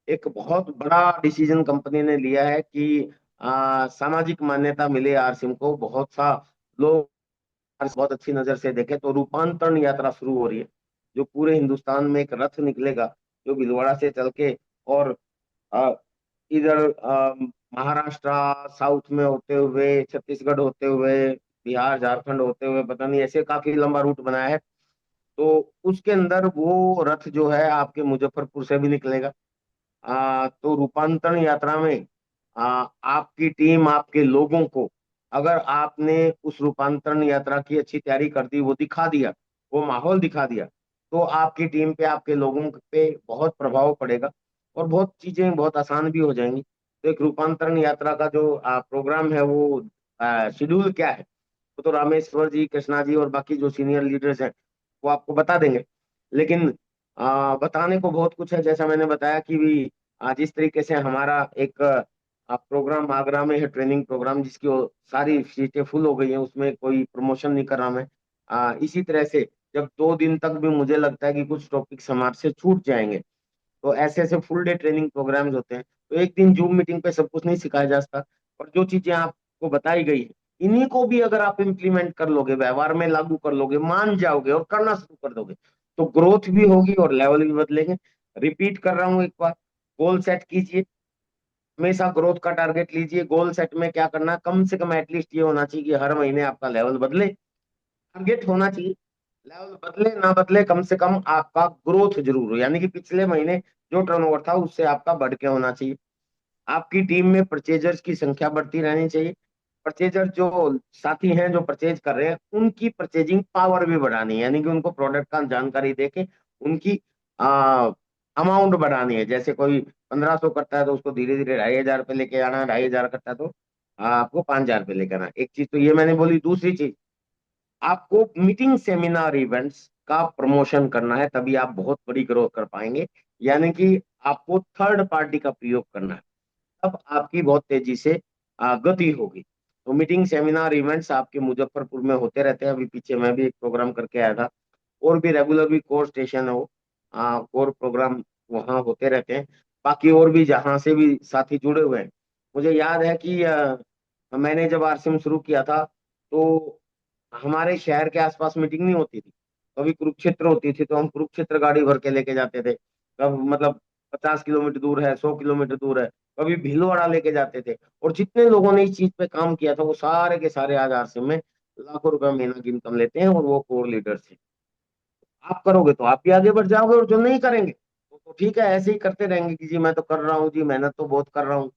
S4: एक बहुत बड़ा डिसीजन कंपनी ने लिया है कि सामाजिक मान्यता मिले आरसीएम को। बहुत सा लोग बहुत अच्छी नजर से देखें तो रूपांतरण यात्रा शुरू हो रही है, जो पूरे हिंदुस्तान में एक रथ निकलेगा जो भीलवाड़ा से चल के और अ, इधर महाराष्ट्र, साउथ में होते हुए, छत्तीसगढ़ होते हुए, बिहार, झारखंड होते हुए, पता नहीं ऐसे काफी लंबा रूट बनाया है। तो उसके अंदर वो रथ जो है आपके मुजफ्फरपुर से भी निकलेगा, तो रूपांतरण यात्रा में आपकी टीम, आपके लोगों को, अगर आपने उस रूपांतरण यात्रा की अच्छी तैयारी कर दी, वो दिखा दिया, वो माहौल दिखा दिया, तो आपकी टीम पे, आपके लोगों पे बहुत प्रभाव पड़ेगा और बहुत चीजें बहुत आसान भी हो जाएंगी। तो एक रूपांतरण यात्रा का जो प्रोग्राम है, वो शेड्यूल क्या है, वो तो रामेश्वर जी, कृष्णा जी और बाकी जो सीनियर लीडर्स हैं वो आपको बता देंगे। लेकिन बताने को बहुत कुछ है। जैसा मैंने बताया कि भी जिस तरीके से हमारा एक प्रोग्राम आगरा में है, ट्रेनिंग प्रोग्राम, जिसकी सारी सीटें फुल हो गई हैं, उसमें कोई प्रमोशन नहीं कर रहा मैं। इसी तरह से जब 2 दिन तक भी मुझे लगता है कि कुछ टॉपिक्स हमारे से छूट जाएंगे, तो ऐसे ऐसे फुल डे ट्रेनिंग प्रोग्राम्स होते हैं। तो एक दिन जूम मीटिंग पे सब कुछ नहीं सिखाया जा सकता, और जो चीजें आपको बताई गई है, इन्हीं को भी अगर आप इम्प्लीमेंट कर लोगे, व्यवहार में लागू कर लोगे, मान जाओगे और करना शुरू कर दोगे, तो ग्रोथ भी होगी और लेवल भी बदलेंगे। रिपीट कर रहा हूँ एक बार, गोल सेट कीजिए, हमेशा ग्रोथ का टारगेट लीजिए। गोल सेट में क्या करना, कम से कम एटलीस्ट ये होना चाहिए कि हर महीने आपका लेवल बदले, टारगेट होना चाहिए। लेवल बदले ना बदले, कम से कम आपका ग्रोथ जरूर हो, यानी कि पिछले महीने जो टर्नओवर था उससे आपका बढ़ के होना चाहिए। आपकी टीम में परचेजर्स की संख्या बढ़ती रहनी चाहिए। परचेजर जो साथी हैं जो परचेज कर रहे हैं, उनकी परचेजिंग पावर भी बढ़ानी है, यानी कि उनको प्रोडक्ट का जानकारी देके उनकी अमाउंट बढ़ानी है। जैसे कोई 1500 करता है तो उसको धीरे धीरे 2500 पे लेके आना है, 2500 करता है तो आपको 5000 पे लेके आना है। एक चीज तो ये मैंने बोली। दूसरी चीज, आपको मीटिंग, सेमिनार, इवेंट्स का प्रमोशन करना है, तभी आप बहुत बड़ी ग्रोथ कर पाएंगे। यानी कि आपको थर्ड पार्टी का प्रयोग करना है, तब आपकी बहुत तेजी से गति होगी। तो मीटिंग, सेमिनार, इवेंट्स आपके मुजफ्फरपुर में होते रहते हैं। अभी पीछे मैं भी एक प्रोग्राम करके आया था, और भी रेगुलर भी कोर स्टेशन है वो, कोर प्रोग्राम वहाँ होते रहते हैं। बाकी और भी जहाँ से भी साथी जुड़े हुए हैं, मुझे याद है कि मैंने जब आरसीएम शुरू किया था, तो हमारे शहर के आसपास मीटिंग नहीं होती थी। कभी कुरुक्षेत्र होती थी तो हम कुरुक्षेत्र गाड़ी भर के लेके जाते थे। कब मतलब 50 किलोमीटर दूर है, 100 किलोमीटर दूर है, कभी भीलवाड़ा लेके जाते थे। और जितने लोगों ने इस चीज पे काम किया था, वो सारे के सारे आज आरसीएम में लाखों रुपए महीना की इनकम लेते हैं, और वो कोर लीडर्स हैं। आप करोगे तो आप भी आगे बढ़ जाओगे, और जो नहीं करेंगे तो ठीक है, ऐसे ही करते रहेंगे कि जी मैं तो कर रहा हूँ जी, मेहनत तो बहुत कर रहा हूँ।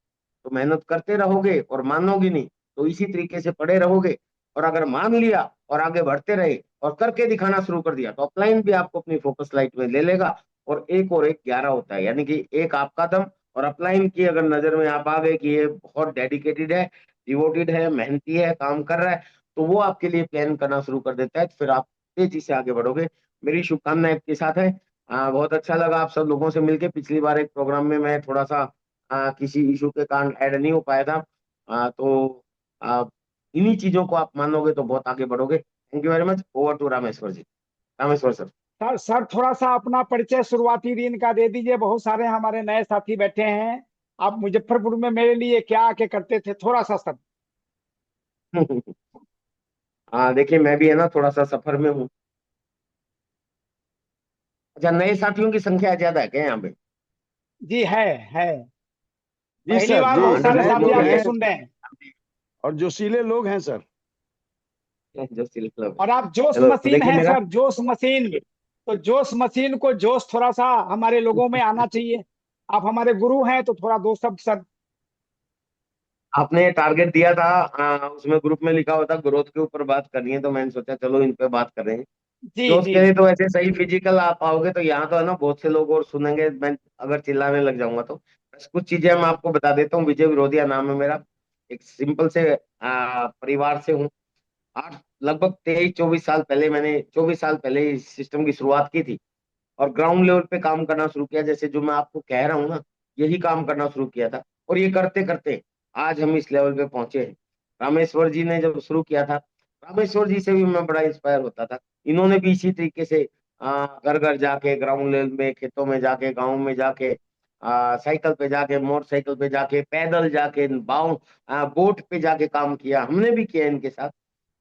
S4: तो मेहनत करते रहोगे और मानोगे नहीं, तो इसी तरीके से पड़े रहोगे। और अगर मान लिया और आगे बढ़ते रहे और करके दिखाना शुरू कर दिया, तो अपलाइन भी आपको अपनी फोकस लाइट में ले लेगा। और एक 11 होता है, यानी कि एक आपका दम, और अपलाइन की अगर नजर में आप आ गए कि ये बहुत डेडिकेटेड है, डिवोटेड है, मेहनती है, काम कर रहा है, तो वो आपके लिए प्लान करना शुरू कर देता है। तो फिर आप तेजी से आगे बढ़ोगे। मेरी शुभकामनाएं आपके साथ है। बहुत अच्छा लगा आप सब लोगों से मिलके। पिछली बार एक प्रोग्राम में मैं थोड़ा सा किसी इशू के कारण ऐड नहीं हो पाया था। तो आ, इन्हीं चीजों को आप मानोगे तो बहुत आगे बढ़ोगे। Thank you very much. Over to Rameshwar ji. Rameshwar sir.
S2: Sir थोड़ा सा अपना परिचय शुरुआती दिन का दे दीजिए, बहुत सारे हमारे नए साथी बैठे हैं। आप मुजफ्फरपुर में मेरे लिए क्या आके करते थे, थोड़ा सा सर।
S4: देखिए, मैं भी है ना थोड़ा सा सफर में हूँ। अच्छा, नए साथियों की संख्या ज्यादा है क्या यहाँ पे?
S2: जी है।
S5: जी
S2: पहली
S5: सर
S2: बार
S5: जी,
S2: बहुत सारे
S4: बहुत
S5: नए
S2: साथी
S5: लोग
S4: लोग
S2: आपके
S4: हैं।
S5: हैं
S2: सुन रहे हैं।
S5: और जोशीले लोग हैं सर।
S4: जो सिलसिला।
S2: और आप जोश
S4: चलो
S2: मशीन
S4: देखिए
S2: हैं
S4: मेरा,
S2: सर, जोश मशीन। तो जोश मशीन को जोश थोड़ा सा हमारे लोगों में आना चाहिए। आप हमारे गुरु हैं तो थोड़ा दो शब्द सर।
S4: आपने टारगेट दिया था, उसमें ग्रुप में लिखा हुआ था ग्रोथ के ऊपर बात करनी है, तो मैंने सोचा चलो इन पे बात कर रहे हैं।
S2: जी
S4: जो
S2: जी।
S4: उसके लिए तो ऐसे सही फिजिकल आप आओगे तो यहाँ तो है ना बहुत से लोग और सुनेंगे, मैं अगर चिल्लाने लग जाऊंगा तो। बस कुछ चीजें मैं आपको बता देता हूँ। विजय विरोधिया नाम है मेरा। एक सिंपल से परिवार से हूँ। आठ लगभग 23-24 साल पहले, मैंने 24 साल पहले इस सिस्टम की शुरुआत की थी, और ग्राउंड लेवल पे काम करना शुरू किया। जैसे जो मैं आपको कह रहा हूँ ना, यही काम करना शुरू किया था, और ये करते करते आज हम इस लेवल पे पहुंचे हैं। रामेश्वर जी ने जब शुरू किया था, रामेश्वर जी से भी मैं बड़ा इंस्पायर होता था। इन्होंने भी इसी तरीके से घर घर जाके, ग्राउंड लेवल में, खेतों में जाके, गाँव में जाके, साइकिल पे जाके, मोटरसाइकिल पे जाके, पैदल जाके, बोट पे जाके काम किया। हमने भी किया इनके साथ।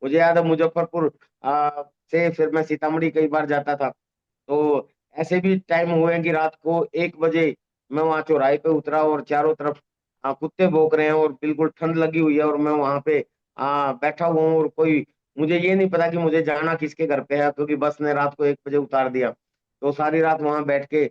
S4: मुझे याद है मुजफ्फरपुर से फिर मैं सीतामढ़ी कई बार जाता था। तो ऐसे भी टाइम हुए कि रात को 1 बजे मैं वहां चौराहे पे उतरा, और चारों तरफ कुत्ते भौंक रहे हैं, और बिल्कुल ठंड लगी हुई है, और मैं वहां पे बैठा हुआ हूँ, और कोई, मुझे ये नहीं पता कि मुझे जाना किसके घर पे है, क्योंकि बस ने रात को 1 बजे उतार दिया। तो सारी रात वहां बैठ के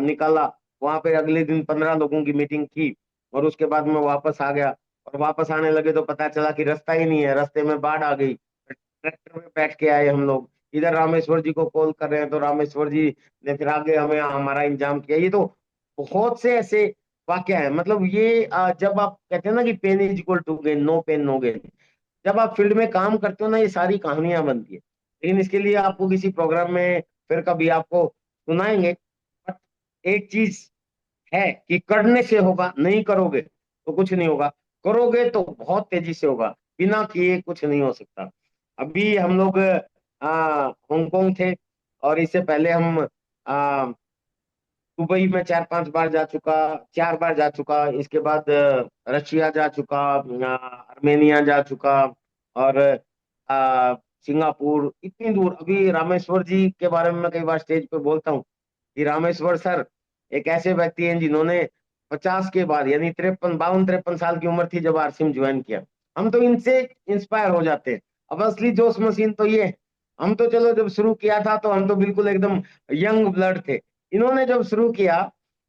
S4: निकाला। वहां पे अगले दिन 15 लोगों की मीटिंग की, और उसके बाद मैं वापस आ गया। और वापस आने लगे तो पता चला कि रास्ता ही नहीं है, रास्ते में बाढ़ आ गई। ट्रैक्टर में बैठ के आए हम लोग, इधर रामेश्वर जी को कॉल कर रहे हैं, तो रामेश्वर जी ने फिर आगे हमें हमारा इंतजाम किया। ये तो बहुत से ऐसे वाक्य है। मतलब ये जब आप कहते हैं ना कि pain is equal to gain, no pain no gain, जब आप फील्ड में काम करते हो ना, ये सारी कहानियां बनती है। लेकिन इसके लिए आपको किसी प्रोग्राम में फिर कभी आपको सुनाएंगे। बट एक चीज है कि करने से होगा, नहीं करोगे तो कुछ नहीं होगा, करोगे तो बहुत तेजी से होगा, बिना किए कुछ नहीं हो सकता। अभी हम लोग हांगकांग थे, और इससे पहले हम दुबई में 4-5 बार जा चुका, 4 बार जा चुका। इसके बाद रशिया जा चुका, आर्मेनिया जा चुका, और सिंगापुर, इतनी दूर। अभी रामेश्वर जी के बारे में मैं कई बार स्टेज पे बोलता हूँ कि रामेश्वर सर एक ऐसे व्यक्ति हैं जिन्होंने 50 के बाद, यानी 53 52 53 साल की उम्र थी जब आरसीएम ज्वाइन किया। हम तो इनसे इंस्पायर हो जाते हैं। अब असली जोश मशीन तो ये है। हम तो चलो जब शुरू किया था तो हम तो बिल्कुल एकदम यंग ब्लड थे। इन्होंने जब शुरू किया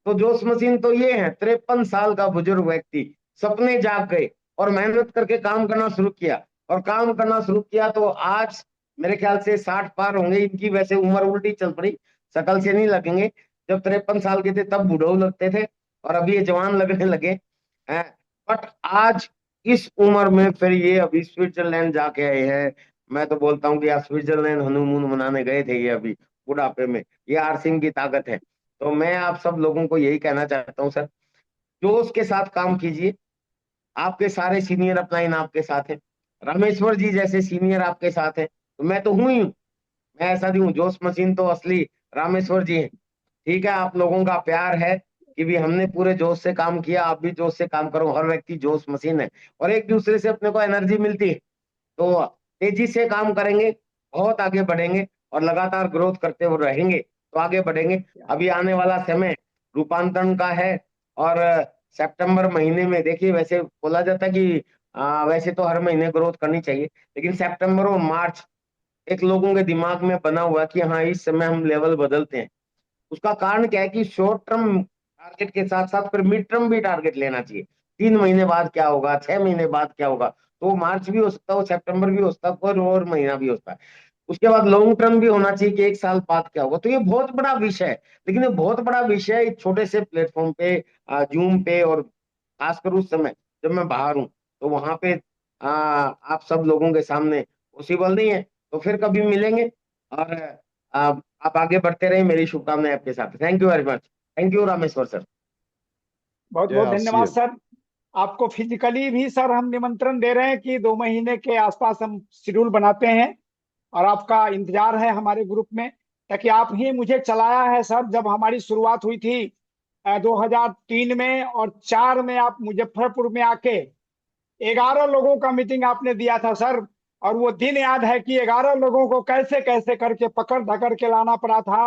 S4: तो जोश मशीन तो ये है, 53 साल का बुजुर्ग व्यक्ति, सपने जाग गए और मेहनत करके काम करना शुरू किया। और काम करना शुरू किया तो आज मेरे ख्याल से 60 पार होंगे इनकी। वैसे उम्र उल्टी चल पड़ी, शकल से नहीं लगेंगे। जब 53 साल के थे तब बुढ़ऊ लगते थे, और अभी ये जवान लगने लगे हैं। बट आज इस उम्र में फिर ये अभी स्विट्जरलैंड जाके आए हैं। मैं तो बोलता हूँ कि यार स्विट्जरलैंड हनीमून मनाने गए थे ये अभी बुढ़ापे में। ये आरसिंह की ताकत है। तो मैं आप सब लोगों को यही कहना चाहता हूँ सर, जोश के साथ काम कीजिए। आपके सारे सीनियर अपना इन आपके साथ है, रामेश्वर जी जैसे सीनियर आपके साथ है, तो मैं तो हूं ही हूं। मैं ऐसा नहीं हूँ, जोश मशीन तो असली रामेश्वर जी है। ठीक है, आप लोगों का प्यार है कि भी हमने पूरे जोश से काम किया, आप भी जोश से काम करो। हर व्यक्ति जोश मशीन है, और एक दूसरे से अपने को एनर्जी मिलती है। तो तेजी से काम करेंगे, बहुत आगे बढ़ेंगे, और लगातार ग्रोथ करते हुए रहेंगे तो आगे बढ़ेंगे। अभी आने वाला समय रूपांतरण का है। और सितंबर महीने में देखिए, वैसे बोला जाता है कि वैसे तो हर महीने ग्रोथ करनी चाहिए, लेकिन सितंबर और मार्च एक लोगों के दिमाग में बना हुआ है कि हाँ इस समय हम लेवल बदलते हैं। उसका कारण क्या है कि शॉर्ट टर्म टारगेट के साथ साथ फिर मिड टर्म भी टारगेट लेना चाहिए। 3 महीने बाद क्या होगा, 6 महीने बाद क्या होगा, तो मार्च भी हो सकता है, सितंबर भी हो सकता है, कोई और महीना भी हो सकता है। उसके बाद लॉन्ग टर्म भी होना चाहिए कि 1 साल बाद क्या होगा। तो ये बहुत बड़ा विषय है, लेकिन ये बहुत बड़ा विषय इस छोटे से प्लेटफॉर्म पे, जूम पे, और खासकर उस समय जब मैं बाहर हूँ तो वहां पे आप सब लोगों के सामने पॉसिबल नहीं है। तो फिर कभी मिलेंगे, और आप आगे बढ़ते रहे। मेरी शुभकामनाएं आपके साथ। Thank you very much. Thank you Rameshwar sir.
S2: बहुत
S5: जय
S2: बहुत धन्यवाद
S5: आरसीएम।
S2: सर। आपको फिजिकली भी सर हम निमंत्रण दे रहे हैं कि 2 महीने के आसपास हम शेड्यूल बनाते हैं, और आपका इंतजार है हमारे ग्रुप में। ताकि आप ही मुझे चलाया है सर, जब हमारी शुरुआत हुई थी 2003 में और 4 में आप मुजफ्फरपुर में आके 11 लोगों का मीटिंग आपने दिया था सर। और वो दिन याद है कि 11 लोगों को कैसे कैसे करके पकड़ धकड़ के लाना पड़ा था।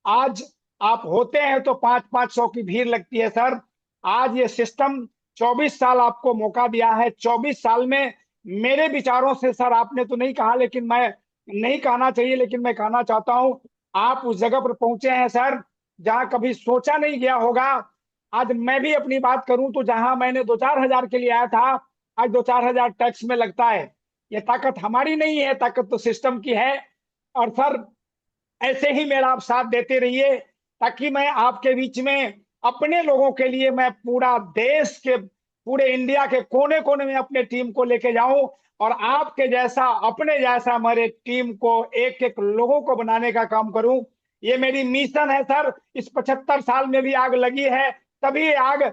S2: आज आप होते हैं तो 500-500 की भीड़ लगती है सर। आज ये सिस्टम 24 साल आपको मौका दिया है। 24 साल में मेरे विचारों से सर, आपने तो नहीं कहा लेकिन मैं नहीं कहना चाहिए, लेकिन मैं कहना चाहता हूं, आप उस जगह पर पहुंचे हैं सर जहां कभी सोचा नहीं गया होगा। आज मैं भी अपनी बात करूं तो जहां मैंने 2-4 हजार के लिए आया था, आज 2-4 हजार टैक्स में लगता है। ये ताकत हमारी नहीं है, ताकत तो सिस्टम की है। और सर, ऐसे ही मेरा आप साथ देते रहिए, ताकि मैं आपके बीच में अपने लोगों के लिए मैं पूरा देश के, पूरे इंडिया के कोने कोने में अपने टीम को लेके जाऊं, और आपके जैसा, अपने जैसा मेरे टीम को एक एक लोगों को बनाने का काम करूं। ये मेरी मिशन है सर। इस 75 साल में भी आग लगी है, तभी आग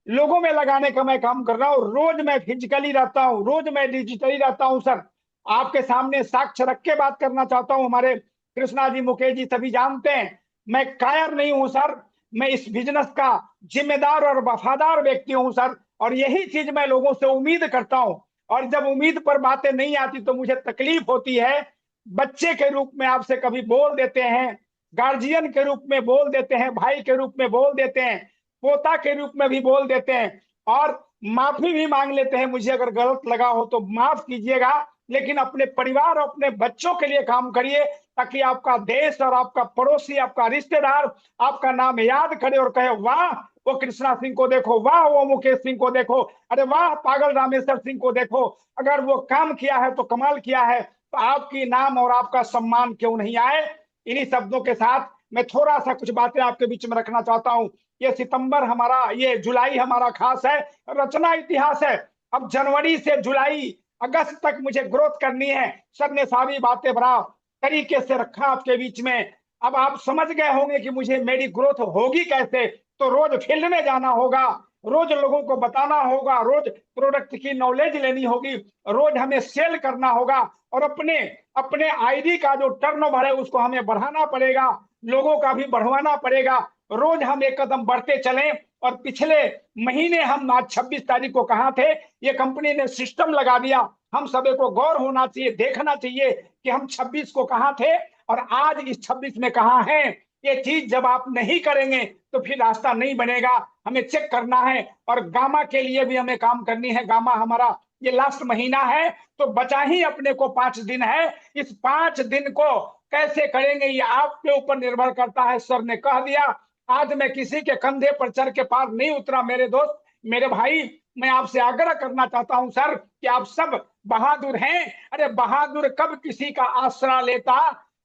S2: लोगों में लगाने का मैं काम कर रहा हूँ। रोज मैं फिजिकली रहता हूँ, रोज मैं डिजिटली रहता हूँ सर। आपके सामने साक्ष्य रख के बात करना चाहता हूँ। हमारे कृष्णा जी, मुकेश जी सभी जानते हैं, मैं कायर नहीं हूं सर। मैं इस बिजनेस का जिम्मेदार और वफादार व्यक्ति हूं सर। और यही चीज मैं लोगों से उम्मीद करता हूं। और जब उम्मीद पर बातें नहीं आती तो मुझे तकलीफ होती है। बच्चे के रूप में आपसे कभी बोल देते हैं, गार्जियन के रूप में बोल देते हैं, भाई के रूप में बोल देते हैं, पोता के रूप में भी बोल देते हैं, और माफी भी मांग लेते हैं। मुझे अगर गलत लगा हो तो माफ कीजिएगा। लेकिन अपने परिवार और अपने बच्चों के लिए काम करिए, ताकि आपका देश और आपका पड़ोसी, आपका रिश्तेदार आपका नाम याद करे और कहे वाह वो कृष्णा सिंह को देखो, वाह वो मुकेश सिंह को देखो, अरे वाह पागल रामेश्वर सिंह को देखो। अगर वो काम किया है तो कमाल किया है, तो आपकी नाम और आपका सम्मान क्यों नहीं आए। इन्हीं शब्दों के साथ मैं थोड़ा सा कुछ बातें आपके बीच में रखना चाहता हूं। ये सितंबर हमारा, ये जुलाई हमारा खास है, रचना इतिहास है। अब जनवरी से जुलाई अगस्त तक मुझे ग्रोथ करनी है। सर ने सारी बातें बड़ा तरीके से रखा आपके बीच में। अब आप समझ गए होंगे कि मुझे मेरी ग्रोथ होगी कैसे। तो रोज फील्ड में जाना होगा, रोज लोगों को बताना होगा, रोज प्रोडक्ट की नॉलेज लेनी होगी, रोज हमें सेल करना होगा, और अपने अपने आईडी का जो टर्नओवर है उसको हमें बढ़ाना पड़ेगा, लोगों का भी बढ़वाना पड़ेगा। रोज हम एक कदम बढ़ते चलें। और पिछले महीने हम आज 26 तारीख को कहाँ थे, ये कंपनी ने सिस्टम लगा दिया। हम सभी को गौर होना चाहिए, देखना चाहिए कि हम 26 को कहाँ थे और आज इस 26 में कहाँ हैं। ये चीज जब आप नहीं करेंगे तो फिर रास्ता नहीं बनेगा। हमें चेक करना है, और गामा के लिए भी हमें काम करनी है। गामा हमारा ये लास्ट महीना है, तो बचा ही अपने को 5 दिन है। इस 5 दिन को कैसे करेंगे ये आपके ऊपर निर्भर करता है। सर ने कह दिया, आज मैं किसी के कंधे पर चढ़ के पार नहीं उतरा। मेरे दोस्त, मेरे भाई, मैं आपसे आग्रह करना चाहता हूं सर कि आप सब बहादुर हैं। अरे बहादुर कब किसी का आसरा लेता,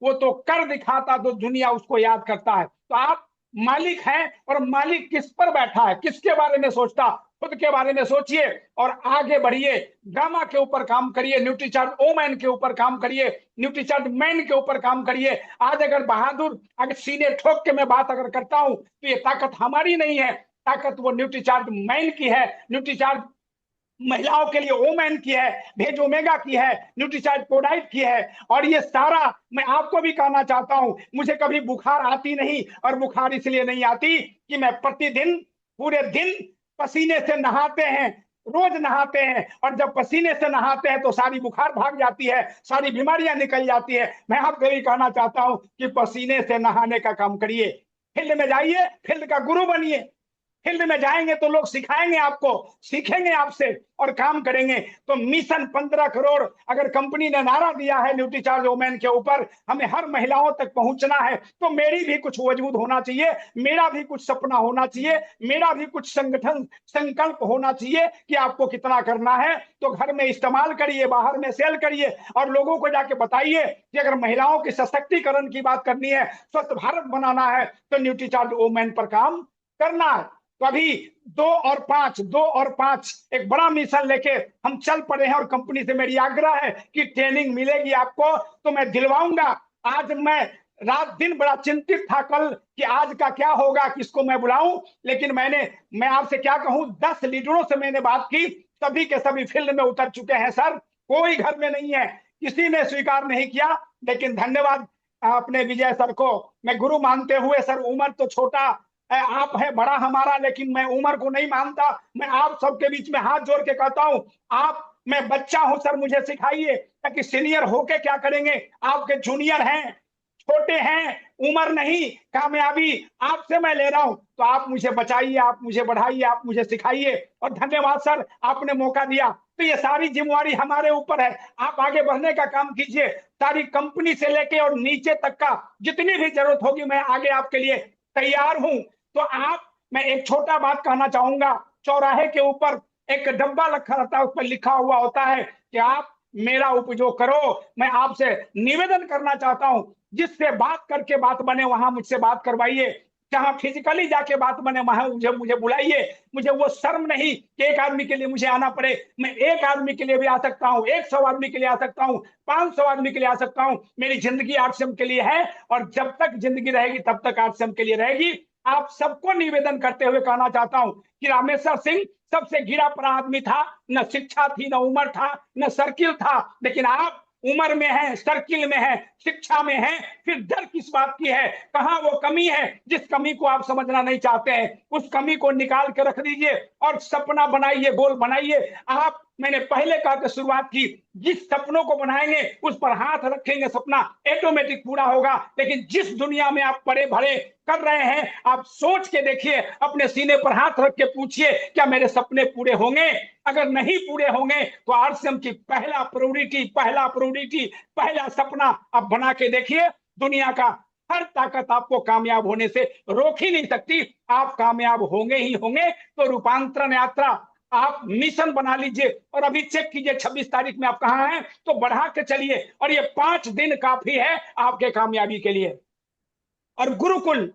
S2: वो तो कर दिखाता तो दुनिया उसको याद करता है। तो आप मालिक हैं, और मालिक किस पर बैठा है, किसके बारे में सोचता, खुद के बारे में सोचिए और आगे बढ़िए। गामा के ऊपर काम करिए, न्यूट्रीचार्ज ओमैन के ऊपर काम करिए, न्यूट्रीचार्ज मैन के ऊपर काम करिए। आज अगर बहादुर, अगर सीने ठोक के मैं बात अगर करता हूं तो ये ताकत हमारी नहीं है, ताकत वो न्यूट्रीचार्ज मैन की है, न्यूट्रीचार्ज महिलाओं के लिए ओमैन की है, भेज ओमेगा की है, न्यूट्रीचार्ज प्रोडाइट की है। और ये सारा मैं आपको भी कहना चाहता हूं, मुझे कभी बुखार आती नहीं, और बुखार इसलिए नहीं आती कि मैं प्रतिदिन पूरे दिन पसीने से नहाते हैं, रोज नहाते हैं, और जब पसीने से नहाते हैं तो सारी बुखार भाग जाती है, सारी बीमारियां निकल जाती है। मैं आपको भी कहना चाहता हूं कि पसीने से नहाने का काम करिए, फील्ड में जाइए, फील्ड का गुरु बनिए। फील्ड में जाएंगे तो लोग सिखाएंगे आपको, सीखेंगे आपसे और काम करेंगे। तो मिशन 15 करोड़ अगर कंपनी ने नारा दिया है न्यूट्रीचार्ज वोमेन के ऊपर, हमें हर महिलाओं तक पहुंचना है, तो मेरी भी कुछ वजूद होना चाहिए, मेरा भी कुछ सपना होना चाहिए, मेरा भी कुछ संगठन संकल्प होना चाहिए कि आपको कितना करना है। तो घर में इस्तेमाल करिए, बाहर में सेल करिए, और लोगों को जाके बताइए कि अगर महिलाओं के सशक्तिकरण की बात करनी है, स्वस्थ भारत बनाना है, तो न्यूट्रीचार्ज वोमेन पर काम करना है। तो अभी 2 और 5 एक बड़ा मिशन लेके हम चल पड़े हैं, और कंपनी से मेरी आग्रह है कि ट्रेनिंग मिलेगी आपको तो मैं दिलवाऊंगा। आज मैं रात दिन बड़ा चिंतित था कल कि आज का क्या होगा, किसको मैं बुलाऊं, लेकिन मैं आपसे क्या कहूं, 10 लीडरों से मैंने बात की, सभी के सभी फील्ड में उतर चुके हैं सर, कोई घर में नहीं है, किसी ने स्वीकार नहीं किया। लेकिन धन्यवाद अपने विजय सर को मैं गुरु मानते हुए। सर उम्र तो छोटा आप है, बड़ा हमारा, लेकिन मैं उम्र को नहीं मानता। मैं आप सबके बीच में हाथ जोड़ के कहता हूं, मैं बच्चा हूं सर, मुझे सिखाइए, ताकि सीनियर होके क्या करेंगे, आपके जूनियर हैं, छोटे हैं, उम्र नहीं, कामयाबी आपसे मैं ले रहा हूं। तो आप मुझे बचाइए, आप मुझे बढ़ाइए, आप मुझे सिखाइए। और धन्यवाद सर, आपने मौका दिया। तो ये सारी जिम्मेवारी हमारे ऊपर है, आप आगे बढ़ने का काम कीजिए। सारी कंपनी से लेके और नीचे तक का जितनी भी जरूरत होगी, मैं आगे आपके लिए तैयार हूं। तो मैं एक छोटा बात कहना चाहूंगा, चौराहे के ऊपर एक डब्बा रखा रहता है, उस पर लिखा हुआ होता है कि आप मेरा उपयोग करो। मैं आपसे निवेदन करना चाहता हूं, जिससे बात करके बात बने वहां मुझसे बात करवाइए, जहां फिजिकली जाके बात बने वहां मुझे बुलाइए। मुझे वो शर्म नहीं कि एक आदमी के लिए मुझे आना पड़े, मैं 1 आदमी के लिए भी आ सकता हूं, 100 आदमी के लिए आ सकता हूं, 500 आदमी के लिए आ सकता हूं। मेरी जिंदगी आरसीएम के लिए है, और जब तक जिंदगी रहेगी तब तक आरसीएम के लिए रहेगी। आप सबको निवेदन करते हुए कहना चाहता हूं कि रामेश्वर सिंह सबसे गिरा पड़ा आदमी था, न शिक्षा थी, न उम्र था, न सर्किल था, लेकिन आप उम्र में है, सर्किल में है, शिक्षा में है, फिर डर किस बात की है, कहां वो कमी है जिस कमी को आप समझना नहीं चाहते हैं, उस कमी को निकाल के रख दीजिए और सपना बनाइए, गोल बनाइए। आप मैंने पहले कहा के शुरुआत की, जिस सपनों को बनाएंगे उस पर हाथ रखेंगे, सपना ऑटोमेटिक पूरा होगा। लेकिन जिस दुनिया में आप पड़े भरे कर रहे हैं, आप सोच के देखिए, अपने सीने पर हाथ रख के पूछिए, क्या मेरे सपने पूरे होंगे? अगर नहीं पूरे होंगे तो आरसीएम की पहला सपना आप बना के देखिए। दुनिया का हर ताकत आपको कामयाब होने से रोक ही नहीं सकती, आप कामयाब होंगे ही होंगे। तो रूपांतरण यात्रा आप मिशन बना लीजिए, और अभी चेक कीजिए 26 तारीख में आप कहाँ हैं, तो बढ़ा के चलिए, और ये 5 दिन काफी है आपके कामयाबी के लिए। और गुरुकुल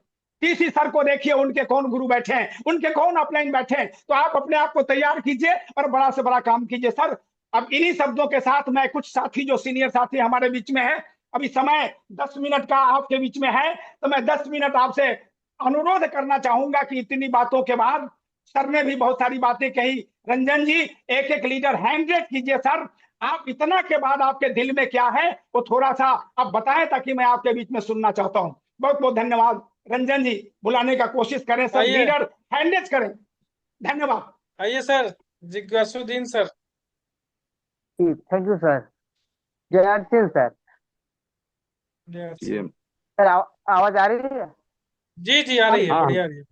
S2: टीसी सर को देखिए, उनके कौन गुरु बैठे हैं, उनके कौन अपलाइन बैठे हैं, तो आप अपने आप को तैयार कीजिए और बड़ा से बड़ा काम कीजिए। सर, अब इन्हीं शब्दों के साथ मैं कुछ साथी जो सीनियर साथी हमारे बीच में है, अभी समय 10 मिनट का आपके बीच में है, तो मैं 10 मिनट आपसे अनुरोध करना चाहूंगा कि इतनी बातों के बाद, सर ने भी बहुत सारी बातें कही, रंजन जी एक एक लीडर हैंडरेट कीजिए। सर, आप इतना के बाद आपके दिल में क्या है वो थोड़ा सा आप बताएं, ताकि मैं आपके बीच में सुनना चाहता हूं। बहुत बहुत धन्यवाद। रंजन जी बुलाने का कोशिश करें सर,
S3: आइए
S2: लीडर हैंडरेट करें। धन्यवाद।
S3: आइए sir, Jigyasuddin sir.
S6: Thank you sir. जय हिंद सर।
S5: ये
S6: सर आवाज आ रही है?
S3: जी जी आ रही है,
S5: हाँ
S3: बढ़िया आ रही है।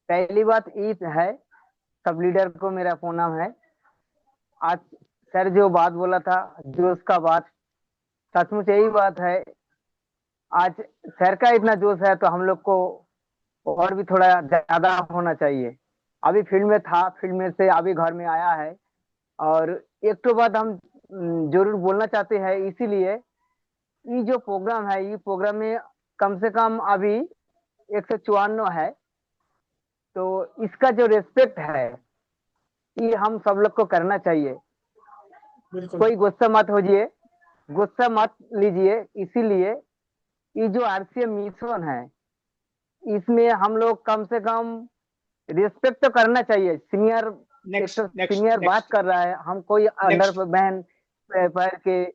S6: पहली बात ईद है, सब लीडर को मेरा प्रणाम है। आज सर जो बात बोला था, जोश का बात, सचमुच यही बात है। आज सर का इतना जोश है तो हम लोग को और भी थोड़ा ज्यादा होना चाहिए। अभी फील्ड में था, फील्ड में से अभी घर में आया है। और एक तो बात हम जरूर बोलना चाहते हैं, इसीलिए ये जो प्रोग्राम है, ये प्रोग्राम में कम से कम अभी 154 है। तो इसका जो रिस्पेक्ट है, ये हम सब लोग को करना चाहिए।
S3: बिल्कुल
S6: कोई गुस्सा मत होइए, गुस्सा मत लीजिए। इसीलिए ये जो आरसीएम मिशन है, इसमें हम लोग कम से कम रिस्पेक्ट तो करना चाहिए। सीनियर
S2: नेक्स्ट नेक्स्ट
S6: सीनियर बात
S2: नेक्स्ट
S6: कर रहा है, हम कोई अंडर
S2: नेक्स्ट
S6: बहन पैर के